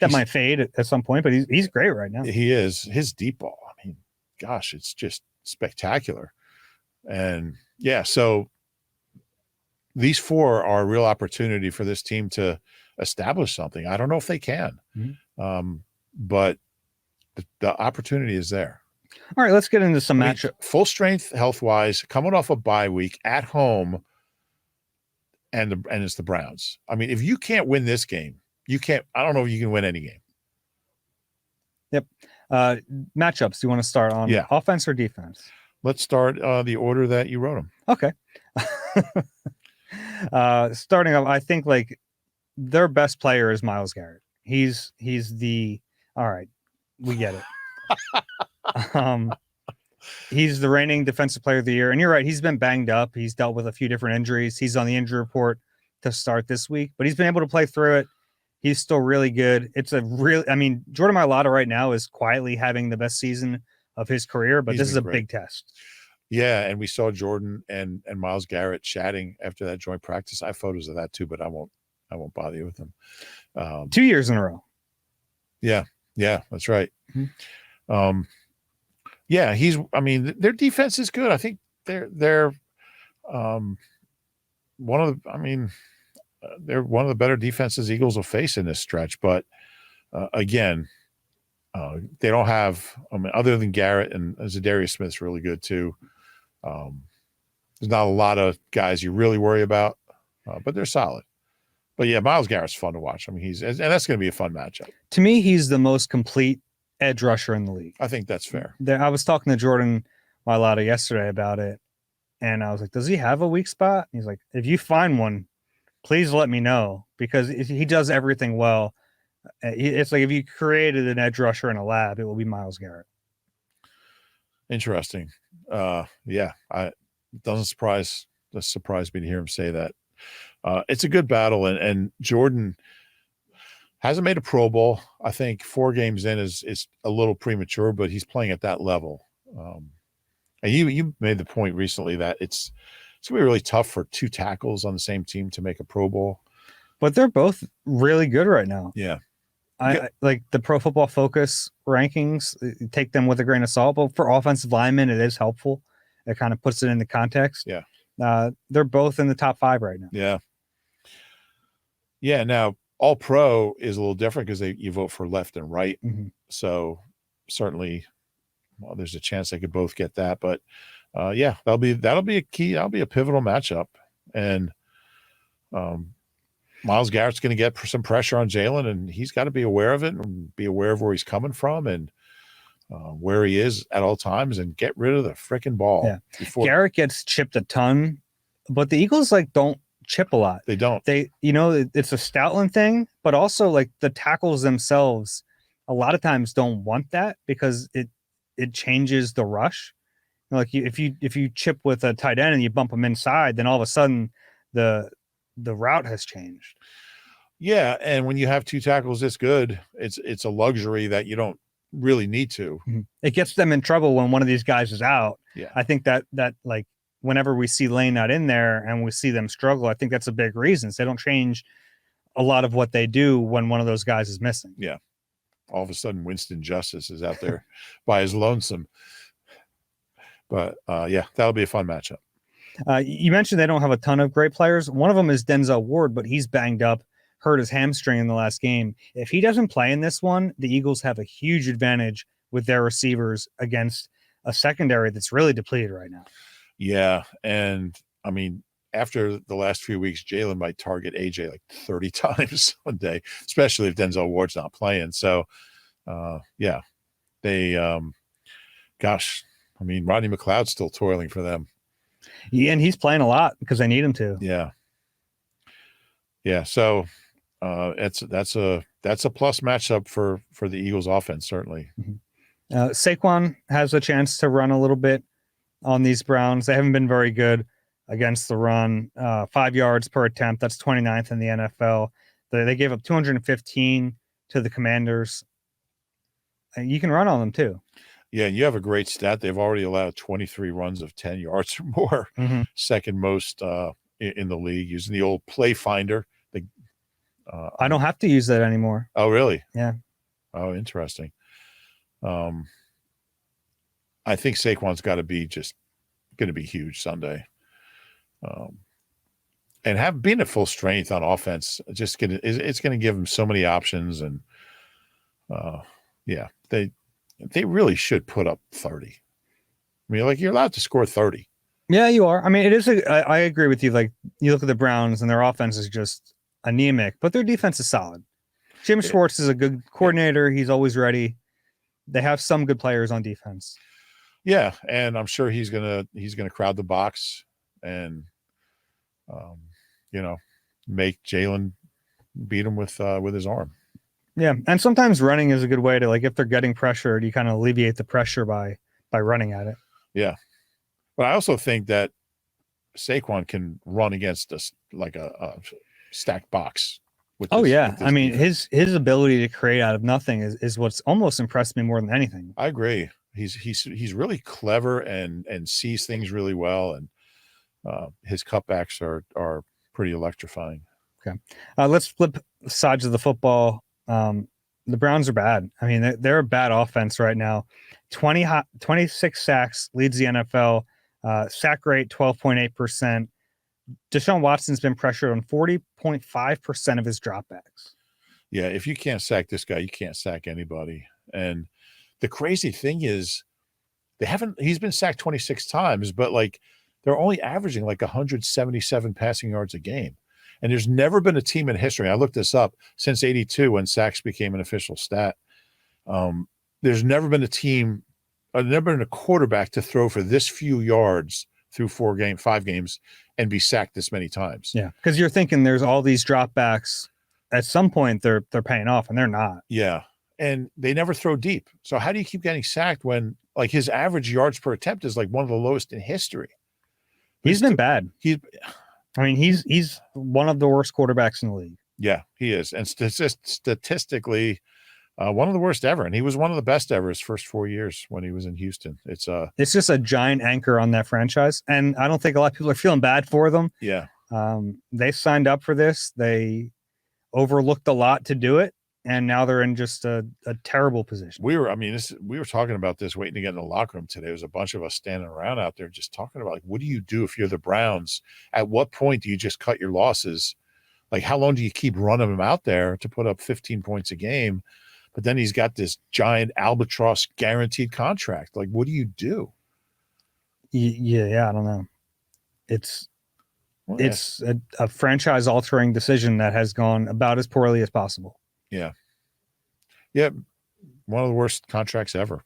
[SPEAKER 1] That might fade at some point, but he's great right now.
[SPEAKER 2] He is. His deep ball, I mean, gosh, it's just spectacular. And yeah, so these 4 are a real opportunity for this team to establish something. I don't know if they can, but the opportunity is there.
[SPEAKER 1] All right, let's get into some matchup.
[SPEAKER 2] Full strength, health wise, coming off a bye week at home, and it's the Browns. I mean, if you can't win this game, you can't. I don't know if you can win any game.
[SPEAKER 1] Yep. Matchups. Do you want to start on offense or defense?
[SPEAKER 2] Let's start the order that you wrote them.
[SPEAKER 1] Okay. Starting off, I think like their best player is Myles Garrett. He's the all right. We get it. He's the reigning defensive player of the year, and you're right. He's been banged up. He's dealt with a few different injuries. He's on the injury report to start this week, but he's been able to play through it. He's still really good. Jordan Mailata right now is quietly having the best season of his career, but this is a big test.
[SPEAKER 2] Yeah, and we saw Jordan and Myles Garrett chatting after that joint practice. I have photos of that too, but I won't bother you with them.
[SPEAKER 1] 2 years in a row.
[SPEAKER 2] Yeah, that's right.
[SPEAKER 1] Mm-hmm.
[SPEAKER 2] Their defense is good. I think they're one of the better defenses Eagles will face in this stretch. But again, they don't have. Other than Garrett and Zadarius Smith's really good too. There's not a lot of guys you really worry about, but they're solid. But yeah, Myles Garrett's fun to watch. I mean, and that's going to be a fun matchup.
[SPEAKER 1] To me, he's the most complete edge rusher in the league.
[SPEAKER 2] I think that's fair.
[SPEAKER 1] I was talking to Jordan Mailata yesterday about it, and I was like, does he have a weak spot? And he's like, if you find one, please let me know, because he does everything well. It's like if you created an edge rusher in a lab, it will be Myles Garrett.
[SPEAKER 2] Interesting. It doesn't surprise me to hear him say that. It's a good battle, and Jordan hasn't made a Pro Bowl. I think 4 games in is a little premature, but he's playing at that level. And you made the point recently that it's gonna be really tough for 2 tackles on the same team to make a Pro Bowl.
[SPEAKER 1] But they're both really good right now.
[SPEAKER 2] Yeah.
[SPEAKER 1] I like the Pro Football Focus rankings, take them with a grain of salt, but for offensive linemen, it is helpful. It kind of puts it into context.
[SPEAKER 2] Yeah.
[SPEAKER 1] They're both in the top 5 right now.
[SPEAKER 2] Yeah. Yeah. Now, All Pro is a little different because you vote for left and right.
[SPEAKER 1] Mm-hmm.
[SPEAKER 2] So certainly, there's a chance they could both get that. But that'll be a key. That'll be a pivotal matchup. And Myles Garrett's going to get some pressure on Jalen, and he's got to be aware of it and be aware of where he's coming from and where he is at all times, and get rid of the freaking ball.
[SPEAKER 1] Yeah. Garrett gets chipped a ton, but the Eagles don't chip a lot.
[SPEAKER 2] They don't.
[SPEAKER 1] It's a Stoutland thing, but also like the tackles themselves a lot of times don't want that because it changes the rush. Like if you chip with a tight end and you bump them inside, then all of a sudden the route has changed.
[SPEAKER 2] Yeah, and when you have 2 tackles this good, it's a luxury that you don't really need to.
[SPEAKER 1] Mm-hmm. It gets them in trouble when one of these guys is out.
[SPEAKER 2] Yeah.
[SPEAKER 1] I think that like whenever we see Lane not in there and we see them struggle, I think that's a big reason. So they don't change a lot of what they do when one of those guys is missing.
[SPEAKER 2] Yeah. All of a sudden, Winston Justice is out there by his lonesome. But that'll be a fun matchup.
[SPEAKER 1] You mentioned they don't have a ton of great players. One of them is Denzel Ward, but he's banged up, hurt his hamstring in the last game. If he doesn't play in this one, the Eagles have a huge advantage with their receivers against a secondary that's really depleted right now.
[SPEAKER 2] Yeah, and I mean, after the last few weeks, Jalen might target AJ like 30 times one day, especially if Denzel Ward's not playing. So, they, I mean, Rodney McLeod's still toiling for them.
[SPEAKER 1] Yeah, and he's playing a lot because they need him to.
[SPEAKER 2] Yeah. Yeah. So That's a plus matchup for the Eagles offense, certainly.
[SPEAKER 1] Saquon has a chance to run a little bit on these Browns. They haven't been very good against the run. 5 yards per attempt. That's 29th in the NFL. They gave up 215 to the Commanders. And you can run on them too.
[SPEAKER 2] Yeah, and you have a great stat. They've already allowed 23 runs of 10 yards or more, second most in the league, using the old play finder.
[SPEAKER 1] I don't have to use that anymore.
[SPEAKER 2] Oh, really?
[SPEAKER 1] Yeah.
[SPEAKER 2] Oh, interesting. I think Saquon's got to be just going to be huge Sunday. And being at full strength on offense, it's going to give him so many options. And yeah, they really should put up 30. I mean, like, you're allowed to score 30.
[SPEAKER 1] Yeah, you are. I mean, it is. I agree with you. Like, you look at the Browns and their offense is just anemic, but their defense is solid. Jim Schwartz is a good coordinator. He's always ready. They have some good players on defense.
[SPEAKER 2] Yeah, and I'm sure he's gonna crowd the box and make Jalen beat him with his arm.
[SPEAKER 1] Yeah, and sometimes running is a good way to, like, if they're getting pressured, you kind of alleviate the pressure by running at it.
[SPEAKER 2] Yeah, but I also think that Saquon can run against a stacked box.
[SPEAKER 1] I mean, his ability to create out of nothing is what's almost impressed me more than anything.
[SPEAKER 2] I agree. He's really clever and sees things really well, and his cutbacks are pretty electrifying.
[SPEAKER 1] Okay, let's flip sides of the football. The Browns are bad. I mean, they're a bad offense right now. 26 sacks, leads the NFL. Sack rate 12.8%. Deshaun Watson's been pressured on 40.5% of his dropbacks.
[SPEAKER 2] Yeah, if you can't sack this guy, you can't sack anybody. And the crazy thing is, he's been sacked 26 times, but like, they're only averaging like 177 passing yards a game. And there's never been a team in history, I looked this up, since 82 when sacks became an official stat. There's never been a quarterback to throw for this few yards through 5 games and be sacked this many times.
[SPEAKER 1] Yeah, because you're thinking there's all these dropbacks. At some point, they're paying off, and they're not.
[SPEAKER 2] Yeah, and they never throw deep. So how do you keep getting sacked when, like, his average yards per attempt is like one of the lowest in history?
[SPEAKER 1] He's been bad. He's one of the worst quarterbacks in the league.
[SPEAKER 2] Yeah, he is, and statistically, one of the worst ever. And he was one of the best ever his first 4 years when he was in Houston. It's
[SPEAKER 1] just a giant anchor on that franchise, and I don't think a lot of people are feeling bad for them.
[SPEAKER 2] Yeah,
[SPEAKER 1] they signed up for this. They overlooked a lot to do it, and now they're in just a terrible position.
[SPEAKER 2] We were talking about this waiting to get in the locker room today. There was a bunch of us standing around out there just talking about, like, what do you do if you're the Browns? At what point do you just cut your losses? Like, how long do you keep running him out there to put up 15 points a game? But then he's got this giant albatross guaranteed contract. Like, what do you do?
[SPEAKER 1] Yeah, I don't know. It's a franchise altering decision that has gone about as poorly as possible.
[SPEAKER 2] Yeah. Yeah. One of the worst contracts ever.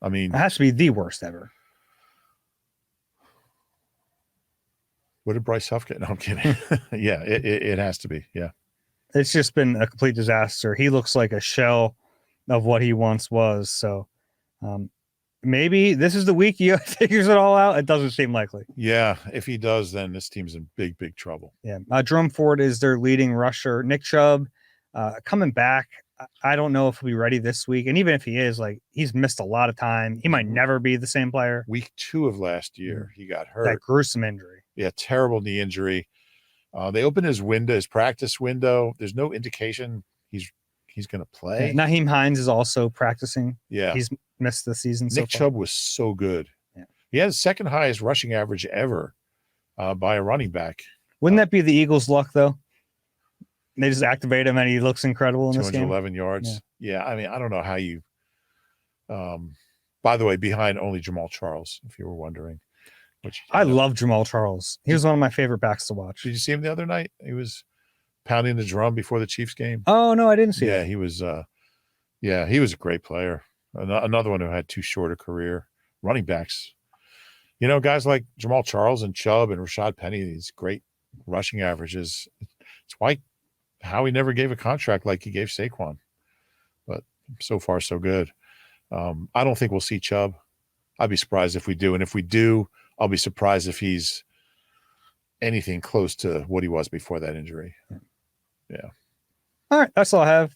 [SPEAKER 2] I mean,
[SPEAKER 1] it has to be the worst ever.
[SPEAKER 2] What did Bryce Huff get? No, I'm kidding. Yeah, it has to be. Yeah.
[SPEAKER 1] It's just been a complete disaster. He looks like a shell of what he once was. So maybe this is the week he figures it all out. It doesn't seem likely.
[SPEAKER 2] Yeah. If he does, then this team's in big, big trouble.
[SPEAKER 1] Yeah. Jerome Ford is their leading rusher. Nick Chubb coming back. I don't know if he'll be ready this week. And even if he is, like, he's missed a lot of time. He might never be the same player.
[SPEAKER 2] Week 2 of last year, he got hurt.
[SPEAKER 1] That gruesome injury.
[SPEAKER 2] Yeah. Terrible knee injury. They opened his practice window. There's no indication he's going to play.
[SPEAKER 1] Yeah, Naheem Hines is also practicing.
[SPEAKER 2] Yeah.
[SPEAKER 1] He's missed the season.
[SPEAKER 2] Nick Chubb was so good. Yeah. He had the second highest rushing average ever by a running back.
[SPEAKER 1] Wouldn't that be the Eagles' luck, though? They just activate him and he looks incredible in this game.
[SPEAKER 2] 211 yards. Yeah. I mean, I don't know how you by the way, behind only Jamal Charles, if you were wondering.
[SPEAKER 1] I love Jamal Charles. He was one of my favorite backs to watch.
[SPEAKER 2] Did you see him the other night? He was pounding the drum before the Chiefs game.
[SPEAKER 1] Oh, no, I didn't see that.
[SPEAKER 2] He was he was a great player. Another one who had too short a career. Running backs. You know, guys like Jamal Charles and Chubb and Rashad Penny, these great rushing averages. It's why how he never gave a contract like he gave Saquon. But so far, so good. I don't think we'll see Chubb. I'd be surprised if we do. And if we do, I'll be surprised if he's anything close to what he was before that injury. Yeah.
[SPEAKER 1] All right. That's all I have.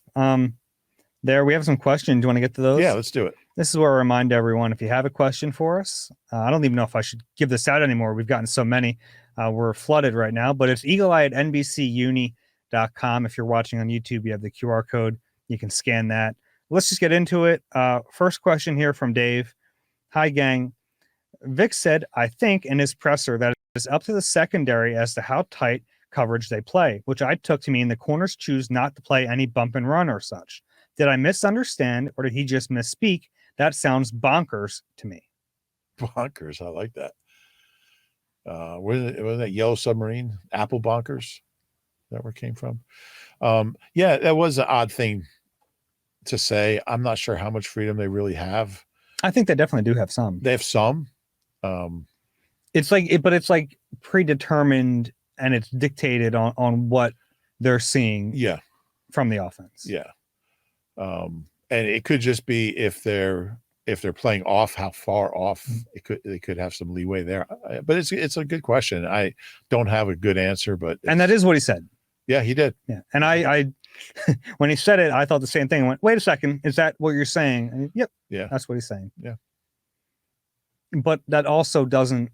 [SPEAKER 1] There, we have some questions. Do you want to get to those?
[SPEAKER 2] Yeah, let's do it.
[SPEAKER 1] This is where I remind everyone, if you have a question for us, I don't even know if I should give this out anymore. We've gotten so many. We're flooded right now, but it's eagleeye@nbcuni.com. If you're watching on YouTube, you have the QR code. You can scan that. Let's just get into it. First question here from Dave. Hi, gang. Vic said, I think, in his presser that it's up to the secondary as to how tight coverage they play, which I took to mean the corners choose not to play any bump and run or such. Did I misunderstand, or did he just misspeak? That sounds bonkers to me.
[SPEAKER 2] Bonkers. I like that. Was that Yellow Submarine? Apple Bonkers? Is that where it came from? Yeah, that was an odd thing to say. I'm not sure how much freedom they really have.
[SPEAKER 1] I think they definitely do have some.
[SPEAKER 2] They have some.
[SPEAKER 1] It's like predetermined, and it's dictated on what they're seeing.
[SPEAKER 2] Yeah,
[SPEAKER 1] from the offense.
[SPEAKER 2] Yeah, and it could just be if they're playing off, how far off they could have some leeway there. But it's a good question. I don't have a good answer, but
[SPEAKER 1] that is what he said.
[SPEAKER 2] Yeah, he did.
[SPEAKER 1] Yeah, and I when he said it, I thought the same thing. I went, wait a second, is that what you're saying? And yep.
[SPEAKER 2] Yeah,
[SPEAKER 1] that's what he's saying.
[SPEAKER 2] Yeah,
[SPEAKER 1] but that also doesn't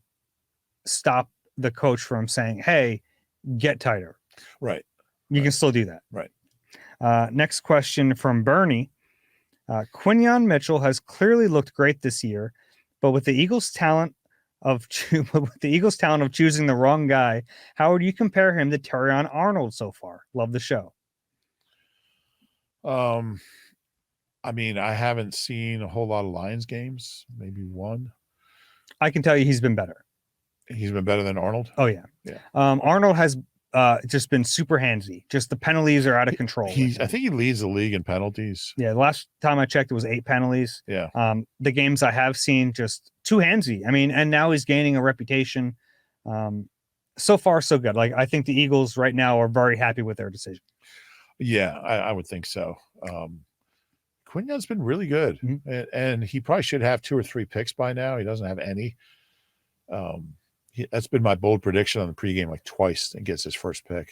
[SPEAKER 1] stop the coach from saying, "Hey, get tighter."
[SPEAKER 2] Right.
[SPEAKER 1] You can still do that.
[SPEAKER 2] Right.
[SPEAKER 1] Next question from Bernie. Quinyon Mitchell has clearly looked great this year, but with the Eagles' talent of choosing the wrong guy, how would you compare him to Terrion Arnold so far? Love the show.
[SPEAKER 2] I mean, I haven't seen a whole lot of Lions games, maybe one.
[SPEAKER 1] I can tell you he's been better.
[SPEAKER 2] He's been better than Arnold?
[SPEAKER 1] Oh, yeah.
[SPEAKER 2] Yeah.
[SPEAKER 1] Arnold has just been super handsy. Just the penalties are out of control.
[SPEAKER 2] I think he leads the league in penalties.
[SPEAKER 1] Yeah, the last time I checked, it was 8 penalties.
[SPEAKER 2] Yeah.
[SPEAKER 1] The games I have seen, just too handsy. I mean, and now he's gaining a reputation. So far, so good. Like, I think the Eagles right now are very happy with their decision. Yeah,
[SPEAKER 2] I would think so. Quinyon's been really good, and he probably should have 2 or 3 picks by now. He doesn't have any. That's been my bold prediction on the pregame, like twice, and gets his first pick.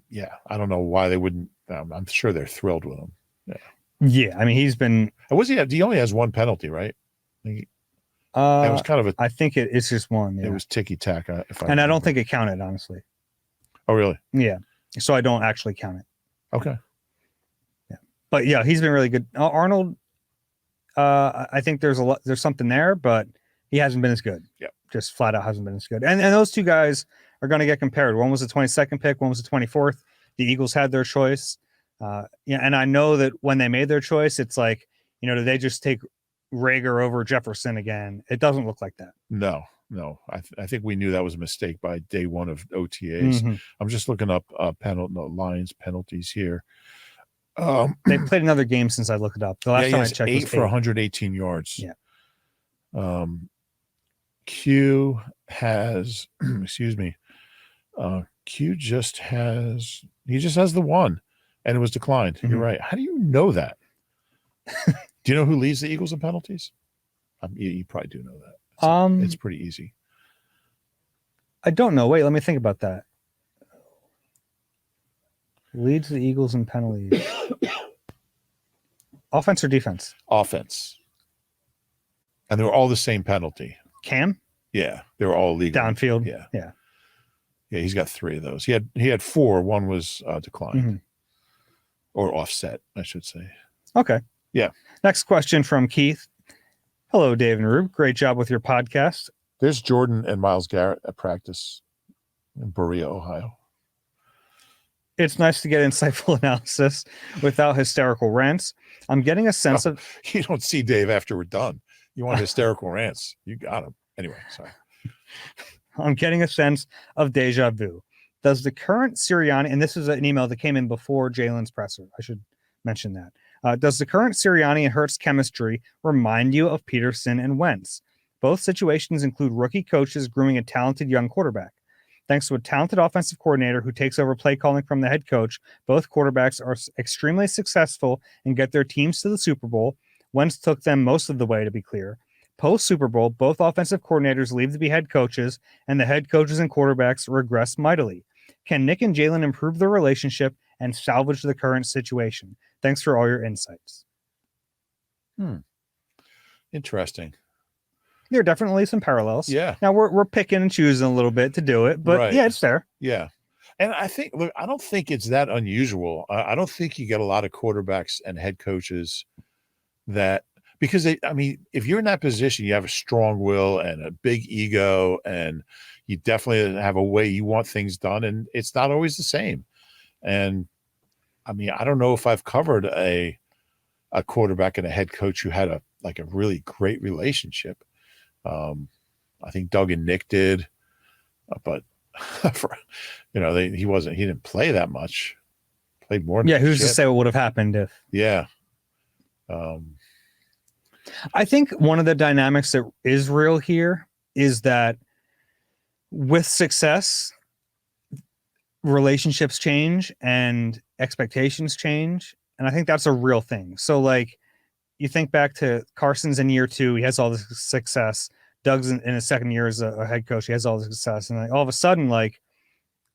[SPEAKER 2] Yeah, I don't know why they wouldn't. I'm sure they're thrilled with him.
[SPEAKER 1] Yeah, I mean, he's been.
[SPEAKER 2] He only has 1 penalty, right? It was kind of a.
[SPEAKER 1] I think it's just 1. Yeah.
[SPEAKER 2] It was ticky tack.
[SPEAKER 1] I don't think it counted, honestly.
[SPEAKER 2] Oh, really?
[SPEAKER 1] Yeah. So I don't actually count it.
[SPEAKER 2] Okay.
[SPEAKER 1] Yeah, but yeah, he's been really good. Arnold. I think there's something there, but he hasn't been as good.
[SPEAKER 2] Yeah.
[SPEAKER 1] Just flat out hasn't been as good. And those two guys are going to get compared. One was the 22nd pick, one was the 24th. The Eagles had their choice. And I know that when they made their choice, it's like, did they just take Rager over Jefferson again? It doesn't look like that.
[SPEAKER 2] No. I think we knew that was a mistake by day 1 of OTAs.
[SPEAKER 1] Mm-hmm.
[SPEAKER 2] I'm just looking up Lions penalties here.
[SPEAKER 1] They played another game since I looked it up. The last time I checked,
[SPEAKER 2] 8 for 118 yards.
[SPEAKER 1] Yeah.
[SPEAKER 2] Q has, excuse me. Q just has the 1, and it was declined. Mm-hmm. You're right. How do you know that? Do you know who leads the Eagles in penalties? You probably do know that. It's pretty easy.
[SPEAKER 1] I don't know. Wait, let me think about that. Leads the Eagles in penalties. Offense or defense?
[SPEAKER 2] Offense. And they were all the same penalty.
[SPEAKER 1] Cam?
[SPEAKER 2] Yeah, they were all legal.
[SPEAKER 1] Downfield?
[SPEAKER 2] Yeah. He's got 3 of those. He had 4. 1 was declined. Or offset, I should say.
[SPEAKER 1] Okay.
[SPEAKER 2] Yeah.
[SPEAKER 1] Next question from Keith. Hello, Dave and Rube. Great job with your podcast.
[SPEAKER 2] There's Jordan and Myles Garrett at practice in Berea, Ohio.
[SPEAKER 1] It's nice to get insightful analysis without hysterical rants. I'm getting a sense of...
[SPEAKER 2] You don't see Dave after we're done. You want hysterical rants. You got him. Anyway, sorry.
[SPEAKER 1] I'm getting a sense of deja vu. Does the current Sirianni... And this is an email that came in before Jalen's presser. I should mention that. Does the current Sirianni and Hurts chemistry remind you of Peterson and Wentz? Both situations include rookie coaches grooming a talented young quarterback. Thanks to a talented offensive coordinator who takes over play calling from the head coach, both quarterbacks are extremely successful and get their teams to the Super Bowl. Wentz took them most of the way, to be clear. Post Super Bowl, both offensive coordinators leave to be head coaches, and the head coaches and quarterbacks regress mightily. Can Nick and Jalen improve their relationship and salvage the current situation? Thanks for all your insights.
[SPEAKER 2] Interesting.
[SPEAKER 1] There are definitely some parallels.
[SPEAKER 2] Yeah.
[SPEAKER 1] Now we're picking and choosing a little bit to do it, but
[SPEAKER 2] Right.
[SPEAKER 1] yeah, it's fair.
[SPEAKER 2] Yeah. And I think, look, I don't think it's that unusual. I don't think you get a lot of quarterbacks and head coaches that, because if you're in that position, you have a strong will and a big ego, and you definitely have a way you want things done, and it's not always the same. And I don't know if I've covered a quarterback and a head coach who had a really great relationship. I think Doug and Nick did, but he didn't play that much. Played more.
[SPEAKER 1] Yeah, who's to say what would have happened if?
[SPEAKER 2] Yeah.
[SPEAKER 1] I think one of the dynamics that is real here is that with success, relationships change and expectations change. And I think that's a real thing. So you think back to Carson's in year 2, he has all this success. Doug's in his second year as a head coach, he has all this success. And all of a sudden,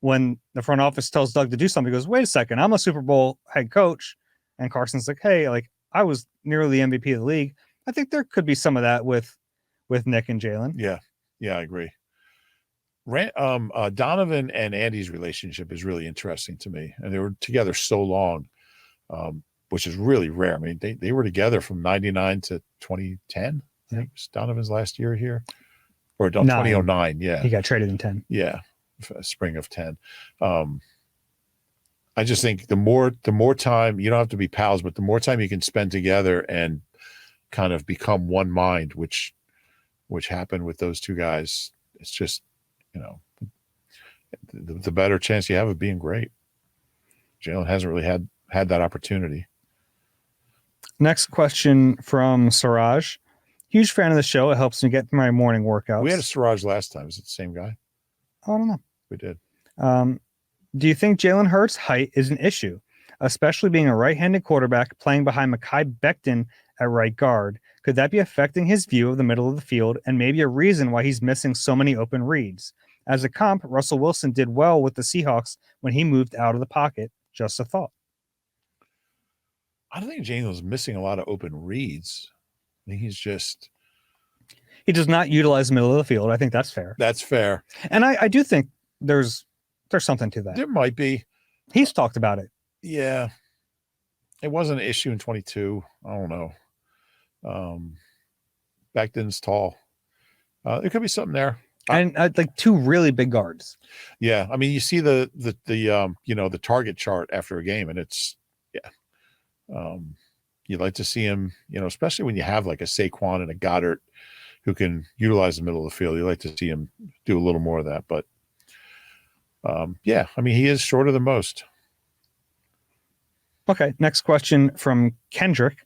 [SPEAKER 1] when the front office tells Doug to do something, he goes, wait a second, I'm a Super Bowl head coach. And Carson's like, hey, I was nearly the MVP of the league. I think there could be some of that with Nick and Jalen.
[SPEAKER 2] Yeah. Yeah, I agree. Donovan and Andy's relationship is really interesting to me. And they were together so long, which is really rare. They were together from 99 to 2010. I think it was Donovan's last year here. Or 2009, yeah.
[SPEAKER 1] He got traded in 10.
[SPEAKER 2] Yeah, spring of 10. I just think the more time, you don't have to be pals, but the more time you can spend together and kind of become one mind, which happened with those two guys, it's just, the better chance you have of being great. Jalen hasn't really had that opportunity.
[SPEAKER 1] Next question from Siraj. Huge fan of the show. It helps me get through my morning workouts.
[SPEAKER 2] We had a Siraj last time. Is it the same guy?
[SPEAKER 1] I don't know.
[SPEAKER 2] We did.
[SPEAKER 1] Do you think Jalen Hurts' height is an issue, especially being a right-handed quarterback playing behind Mekhi Becton at right guard? Could that be affecting his view of the middle of the field and maybe a reason why he's missing so many open reads? As a comp, Russell Wilson did well with the Seahawks when he moved out of the pocket. Just a thought.
[SPEAKER 2] I don't think Jalen's missing a lot of open reads. I think
[SPEAKER 1] he does not utilize the middle of the field. I think that's fair.
[SPEAKER 2] That's fair.
[SPEAKER 1] And I do think there's something to that.
[SPEAKER 2] There might be.
[SPEAKER 1] He's talked about it.
[SPEAKER 2] Yeah. It wasn't an issue in 22. I don't know. Becton's tall. There could be something there.
[SPEAKER 1] And two really big guards.
[SPEAKER 2] Yeah. You see the target chart after a game, and it's, you'd like to see him, especially when you have like a Saquon and a Goddard who can utilize the middle of the field. You like to see him do a little more of that. But he is shorter than most.
[SPEAKER 1] Okay. Next question from Kendrick.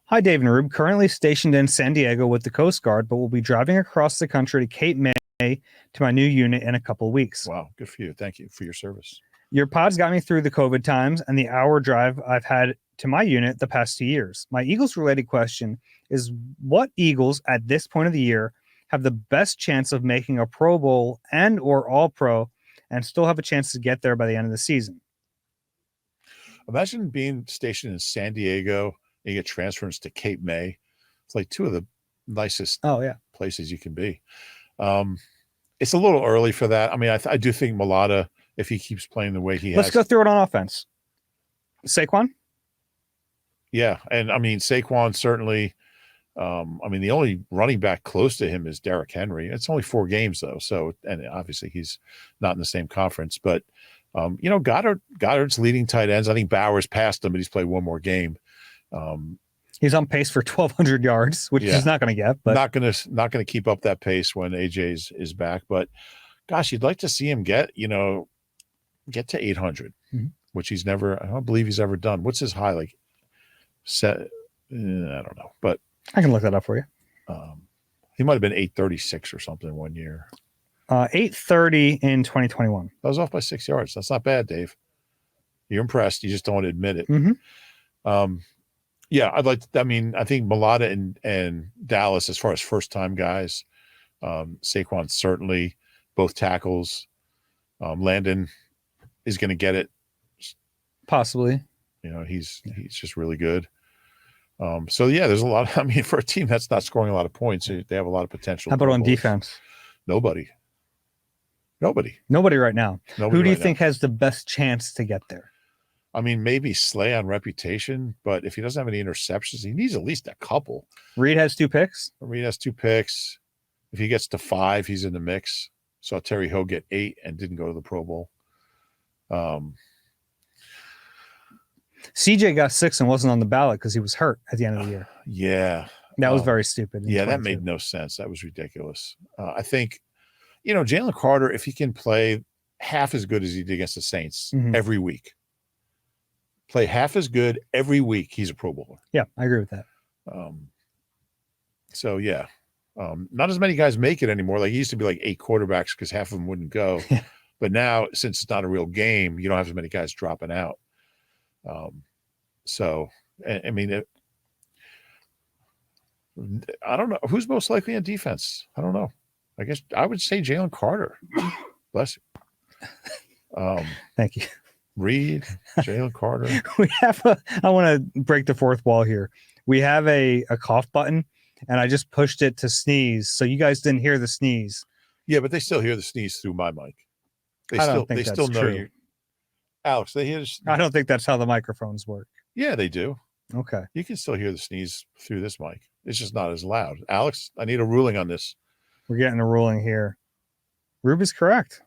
[SPEAKER 1] Hi, Dave and Rube. Currently stationed in San Diego with the Coast Guard, but will be driving across the country to Cape May to my new unit in a couple of weeks.
[SPEAKER 2] Wow. Good for you. Thank you for your service.
[SPEAKER 1] Your pods got me through the COVID times and the hour drive I've had to my unit the past 2 years. My Eagles-related question is, what Eagles at this point of the year have the best chance of making a Pro Bowl and or All-Pro and still have a chance to get there by the end of the season?
[SPEAKER 2] Imagine being stationed in San Diego and you get transference to Cape May. It's like two of the nicest places you can be. It's a little early for that. I do think Mulata, if he keeps playing the way he has.
[SPEAKER 1] Let's go through it on offense. Saquon?
[SPEAKER 2] Yeah. And Saquon certainly, the only running back close to him is Derrick Henry. It's only 4 games though. So, and obviously he's not in the same conference, but Goddard's leading tight ends. I think Bowers passed him, but he's played one more game.
[SPEAKER 1] He's on pace for 1,200 yards, which he's not going to get. But not going
[SPEAKER 2] to keep up that pace when AJ is back. But gosh, you'd like to see him get to 800, which he's never. I don't believe he's ever done. What's his high? I don't know, but
[SPEAKER 1] I can look that up for you.
[SPEAKER 2] He might have been 836 or something one year.
[SPEAKER 1] 830 in 2021.
[SPEAKER 2] I was off by 6 yards. That's not bad, Dave. You're impressed. You just don't want to admit it.
[SPEAKER 1] Mm-hmm.
[SPEAKER 2] Yeah, I think Mulata and Dallas, as far as first-time guys, Saquon certainly, both tackles. Landon is going to get it.
[SPEAKER 1] Possibly.
[SPEAKER 2] He's just really good. So yeah, there's a lot. For a team that's not scoring a lot of points, they have a lot of potential.
[SPEAKER 1] How about on defense?
[SPEAKER 2] Nobody
[SPEAKER 1] right now. Who do you think has the best chance to get there?
[SPEAKER 2] Maybe Slay on reputation, but if he doesn't have any interceptions, he needs at least a couple.
[SPEAKER 1] Reed has 2 picks.
[SPEAKER 2] If he gets to 5, he's in the mix. Saw Terry Hill get 8 and didn't go to the Pro Bowl.
[SPEAKER 1] CJ got 6 and wasn't on the ballot because he was hurt at the end of the year.
[SPEAKER 2] Yeah.
[SPEAKER 1] That was very stupid.
[SPEAKER 2] Yeah, that made no sense. That was ridiculous. I think, Jalen Carter, if he can play half as good as he did against the Saints every week, play half as good every week, he's a Pro Bowler.
[SPEAKER 1] Yeah, I agree with that.
[SPEAKER 2] So, yeah. Not as many guys make it anymore. Like, it used to be like 8 quarterbacks because half of them wouldn't go.
[SPEAKER 1] Yeah.
[SPEAKER 2] But now, since it's not a real game, you don't have as many guys dropping out. I don't know. Who's most likely on defense? I don't know. I guess I would say Jalen Carter. Bless you.
[SPEAKER 1] Thank you.
[SPEAKER 2] Reed, Jalen Carter.
[SPEAKER 1] I want to break the fourth wall here. We have a cough button, and I just pushed it to sneeze. So you guys didn't hear the sneeze.
[SPEAKER 2] Yeah, but they still hear the sneeze through my mic.
[SPEAKER 1] I don't think that's
[SPEAKER 2] know
[SPEAKER 1] true.
[SPEAKER 2] you. Alex, they hear.
[SPEAKER 1] I don't think that's how the microphones work.
[SPEAKER 2] Yeah, they do.
[SPEAKER 1] Okay.
[SPEAKER 2] You can still hear the sneeze through this mic. It's just not as loud. Alex, I need a ruling on this.
[SPEAKER 1] We're getting a ruling here. Rube is correct.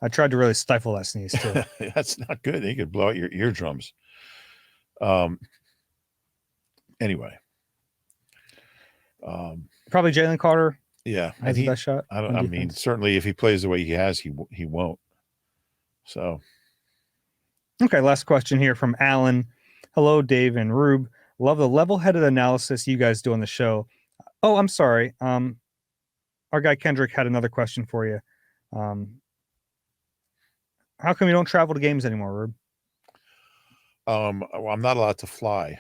[SPEAKER 1] I tried to really stifle that sneeze too.
[SPEAKER 2] That's not good. You could blow out your eardrums. Anyway.
[SPEAKER 1] Probably Jalen Carter.
[SPEAKER 2] Yeah.
[SPEAKER 1] Has the best shot.
[SPEAKER 2] Certainly if he plays the way he has, he won't. So.
[SPEAKER 1] Okay, last question here from Alan. Hello, Dave and Rube. Love the level-headed analysis you guys do on the show. Oh, I'm sorry. Our guy Kendrick had another question for you. How come you don't travel to games anymore, Rube?
[SPEAKER 2] Well, I'm not allowed to fly.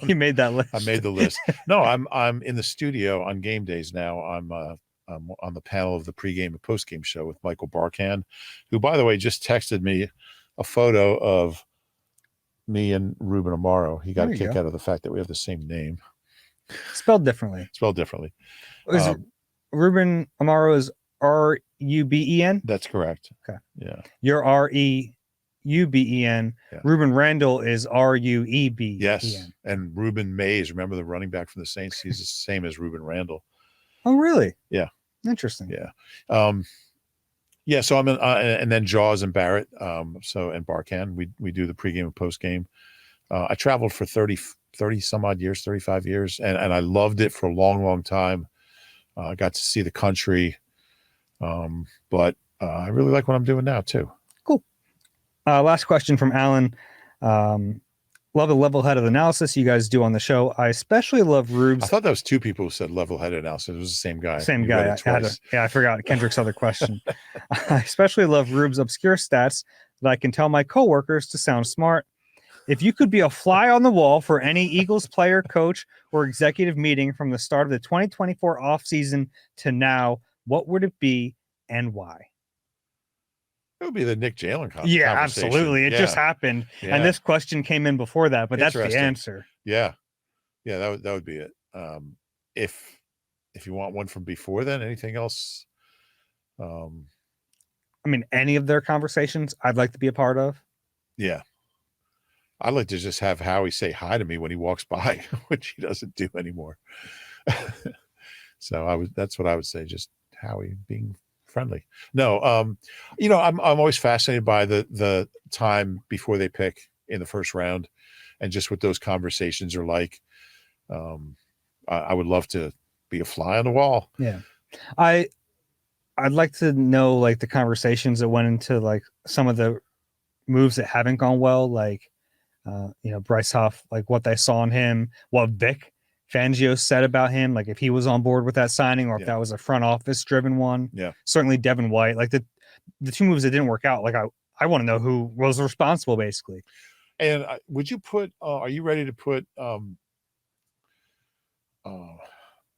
[SPEAKER 1] You made that list.
[SPEAKER 2] I made the list. No, I'm in the studio on game days now. I'm on the panel of the pregame and postgame show with Michael Barkan, who, by the way, just texted me a photo of me and Reuben Amaro. He got a kick out of the fact that we have the same name.
[SPEAKER 1] Spelled differently. Reuben Amaro is R-U-B-E-N?
[SPEAKER 2] That's correct.
[SPEAKER 1] Okay.
[SPEAKER 2] Yeah.
[SPEAKER 1] You're R-E-U-B-E-N. Yeah. Reuben Randall is R-U-E-B-E-N.
[SPEAKER 2] Yes. And Reuben Mays, remember the running back from the Saints? He's the same as Reuben Randall.
[SPEAKER 1] Oh, really?
[SPEAKER 2] Yeah.
[SPEAKER 1] Interesting.
[SPEAKER 2] Yeah. Yeah, so I'm in, and then Jaws and Barrett, and Barkan, we do the pregame and postgame. I traveled for 30 some odd years, 35 years, and I loved it for a long, long time. I got to see the country, but I really like what I'm doing now too.
[SPEAKER 1] Cool. Last question from Alan. Love the level-headed analysis you guys do on the show. I especially love Rube's.
[SPEAKER 2] I thought that was 2 people who said level-headed analysis. It was the same guy.
[SPEAKER 1] Same guy. I forgot Kendrick's other question. I especially love Rube's obscure stats that I can tell my coworkers to sound smart. If you could be a fly on the wall for any Eagles player, coach, or executive meeting from the start of the 2024 offseason to now, what would it be and why?
[SPEAKER 2] It would be the Nick Jalen conversation.
[SPEAKER 1] Yeah, absolutely. It just happened. Yeah. And this question came in before that, but that's the answer.
[SPEAKER 2] Yeah. Yeah, that would be it. If you want one from before then, anything else?
[SPEAKER 1] Any of their conversations I'd like to be a part of.
[SPEAKER 2] Yeah. I'd like to just have Howie say hi to me when he walks by, which he doesn't do anymore. So that's what I would say, just Howie being friendly. No, I'm always fascinated by the time before they pick in the first round, and just what those conversations are like. I would love to be a fly on the wall.
[SPEAKER 1] Yeah, I'd like to know like the conversations that went into like some of the moves that haven't gone well, like Bryce Huff, like what they saw in him, what Vic Fangio said about him, like if he was on board with that signing or if
[SPEAKER 2] Yeah.
[SPEAKER 1] that was a front office driven one.
[SPEAKER 2] Yeah.
[SPEAKER 1] Certainly Devin White, like the two moves that didn't work out. Like I want to know who was responsible, basically.
[SPEAKER 2] And would you put? Are you ready to put the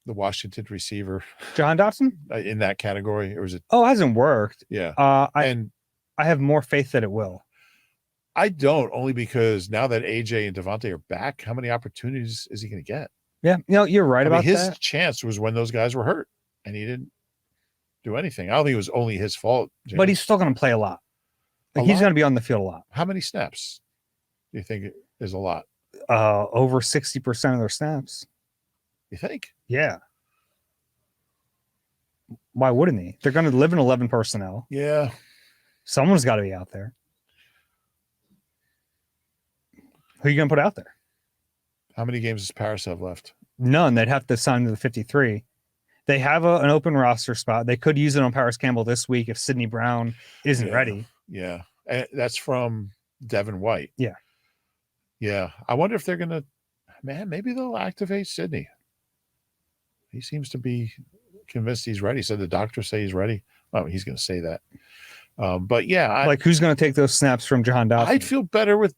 [SPEAKER 2] Washington receiver
[SPEAKER 1] John Dotson?
[SPEAKER 2] in that category, or is it?
[SPEAKER 1] Oh, it hasn't worked.
[SPEAKER 2] Yeah.
[SPEAKER 1] I have more faith that it will.
[SPEAKER 2] I don't, only because now that AJ and Devontae are back, how many opportunities is he going to get?
[SPEAKER 1] Yeah, you're right about
[SPEAKER 2] his
[SPEAKER 1] that.
[SPEAKER 2] chance was when those guys were hurt, and he didn't do anything. I don't think it was only his fault, James.
[SPEAKER 1] But he's still going to play a lot. Like he's going to be on the field a lot.
[SPEAKER 2] How many snaps do you think is a lot?
[SPEAKER 1] Over 60% of their snaps.
[SPEAKER 2] You think?
[SPEAKER 1] Yeah. Why wouldn't he? They're going to live in 11 personnel.
[SPEAKER 2] Yeah.
[SPEAKER 1] Someone's got to be out there. Who are you going to put out there?
[SPEAKER 2] How many games does Paris have left?
[SPEAKER 1] None. They'd have to sign to the 53. They have an open roster spot. They could use it on Paris Campbell this week if Sidney Brown isn't ready.
[SPEAKER 2] Yeah. And that's from Devin White.
[SPEAKER 1] Yeah.
[SPEAKER 2] Yeah. I wonder if they're going to, maybe they'll activate Sidney. He seems to be convinced he's ready. So the doctors say he's ready. Oh, he's going to say that. But yeah.
[SPEAKER 1] Like who's going to take those snaps from Jahan Dotson?
[SPEAKER 2] I'd feel better with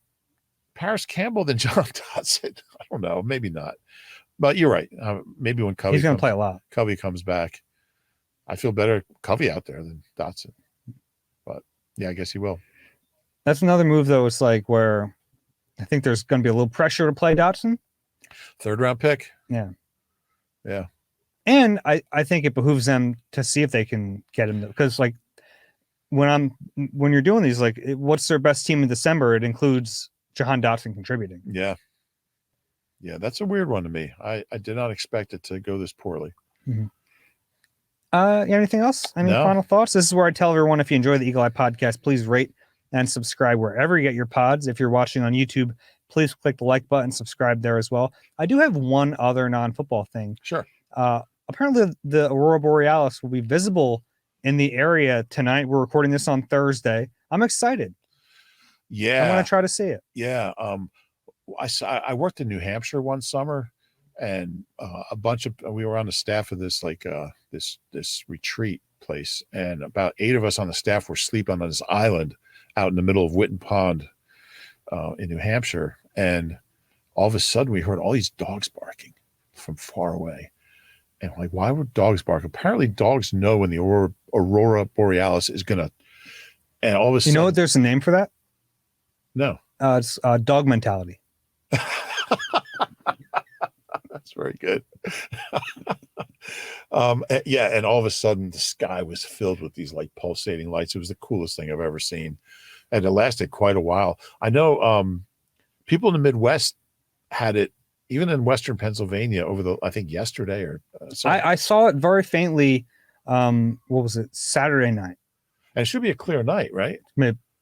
[SPEAKER 2] Paris Campbell than John Dotson. I don't know. Maybe not. But you're right. Maybe when Covey
[SPEAKER 1] he's going to play a lot.
[SPEAKER 2] Covey comes back, I feel better Covey out there than Dotson. But yeah, I guess he will.
[SPEAKER 1] That's another move, though. It's like where I think there's going to be a little pressure to play Dotson.
[SPEAKER 2] 3rd round pick.
[SPEAKER 1] Yeah.
[SPEAKER 2] Yeah.
[SPEAKER 1] And I think it behooves them to see if they can get him, because like when you're doing these, like what's their best team in December? It includes Jahan Dotson contributing.
[SPEAKER 2] Yeah. Yeah, that's a weird one to me. I did not expect it to go this poorly.
[SPEAKER 1] Mm-hmm. Anything else? Any final thoughts? This is where I tell everyone, if you enjoy the Eagle Eye podcast, please rate and subscribe wherever you get your pods. If you're watching on YouTube, please click the like button, subscribe there as well. I do have one other non-football thing.
[SPEAKER 2] Sure.
[SPEAKER 1] Apparently the Aurora Borealis will be visible in the area tonight. We're recording this on Thursday. I'm excited.
[SPEAKER 2] Yeah.
[SPEAKER 1] I'm going to try to see it.
[SPEAKER 2] Yeah. I worked in New Hampshire one summer, and we were on the staff of this this retreat place, and about 8 of us on the staff were sleeping on this island out in the middle of Whitten Pond in New Hampshire, and all of a sudden we heard all these dogs barking from far away, and like, why would dogs bark? Apparently dogs know when the Aurora Borealis is gonna, and all of a sudden,
[SPEAKER 1] you know what? There's a name for that.
[SPEAKER 2] No,
[SPEAKER 1] it's dog mentality.
[SPEAKER 2] That's very good. Yeah, and all of a sudden the sky was filled with these like pulsating lights. It was the coolest thing I've ever seen, and it lasted quite a while. I know people in the Midwest had it, even in Western Pennsylvania, I think yesterday or
[SPEAKER 1] I saw it very faintly. What was it? Saturday night.
[SPEAKER 2] And it should be a clear night, right?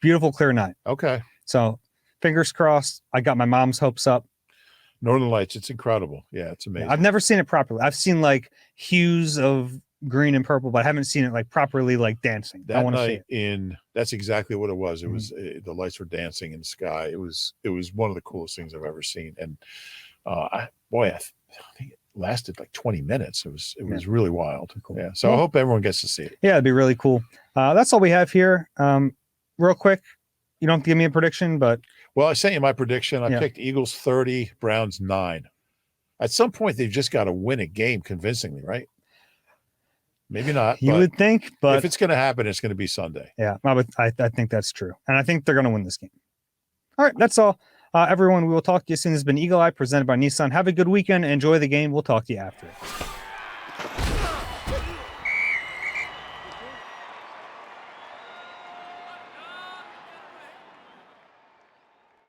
[SPEAKER 1] Beautiful clear night.
[SPEAKER 2] Okay.
[SPEAKER 1] So fingers crossed. I got my mom's hopes up.
[SPEAKER 2] Northern Lights, it's incredible. Yeah, it's amazing.
[SPEAKER 1] I've never seen it properly. I've seen like hues of green and purple, but I haven't seen it like properly like dancing. I want to see it.
[SPEAKER 2] That's exactly what it was. It was the lights were dancing in the sky. It was one of the coolest things I've ever seen. And I think it lasted like 20 minutes. It was really wild. Cool. Yeah. So I hope everyone gets to see it.
[SPEAKER 1] Yeah, it'd be really cool. That's all we have here. Real quick, you don't have to give me a prediction, but
[SPEAKER 2] well, I sent you my prediction. I picked Eagles 30, Browns 9. At some point, they've just got to win a game convincingly, right? Maybe not.
[SPEAKER 1] You would think, but
[SPEAKER 2] if it's going to happen, it's going to be Sunday.
[SPEAKER 1] Yeah, I think that's true. And I think they're going to win this game. All right, that's all. Everyone, we will talk to you soon. This has been Eagle Eye presented by Nissan. Have a good weekend. Enjoy the game. We'll talk to you after it.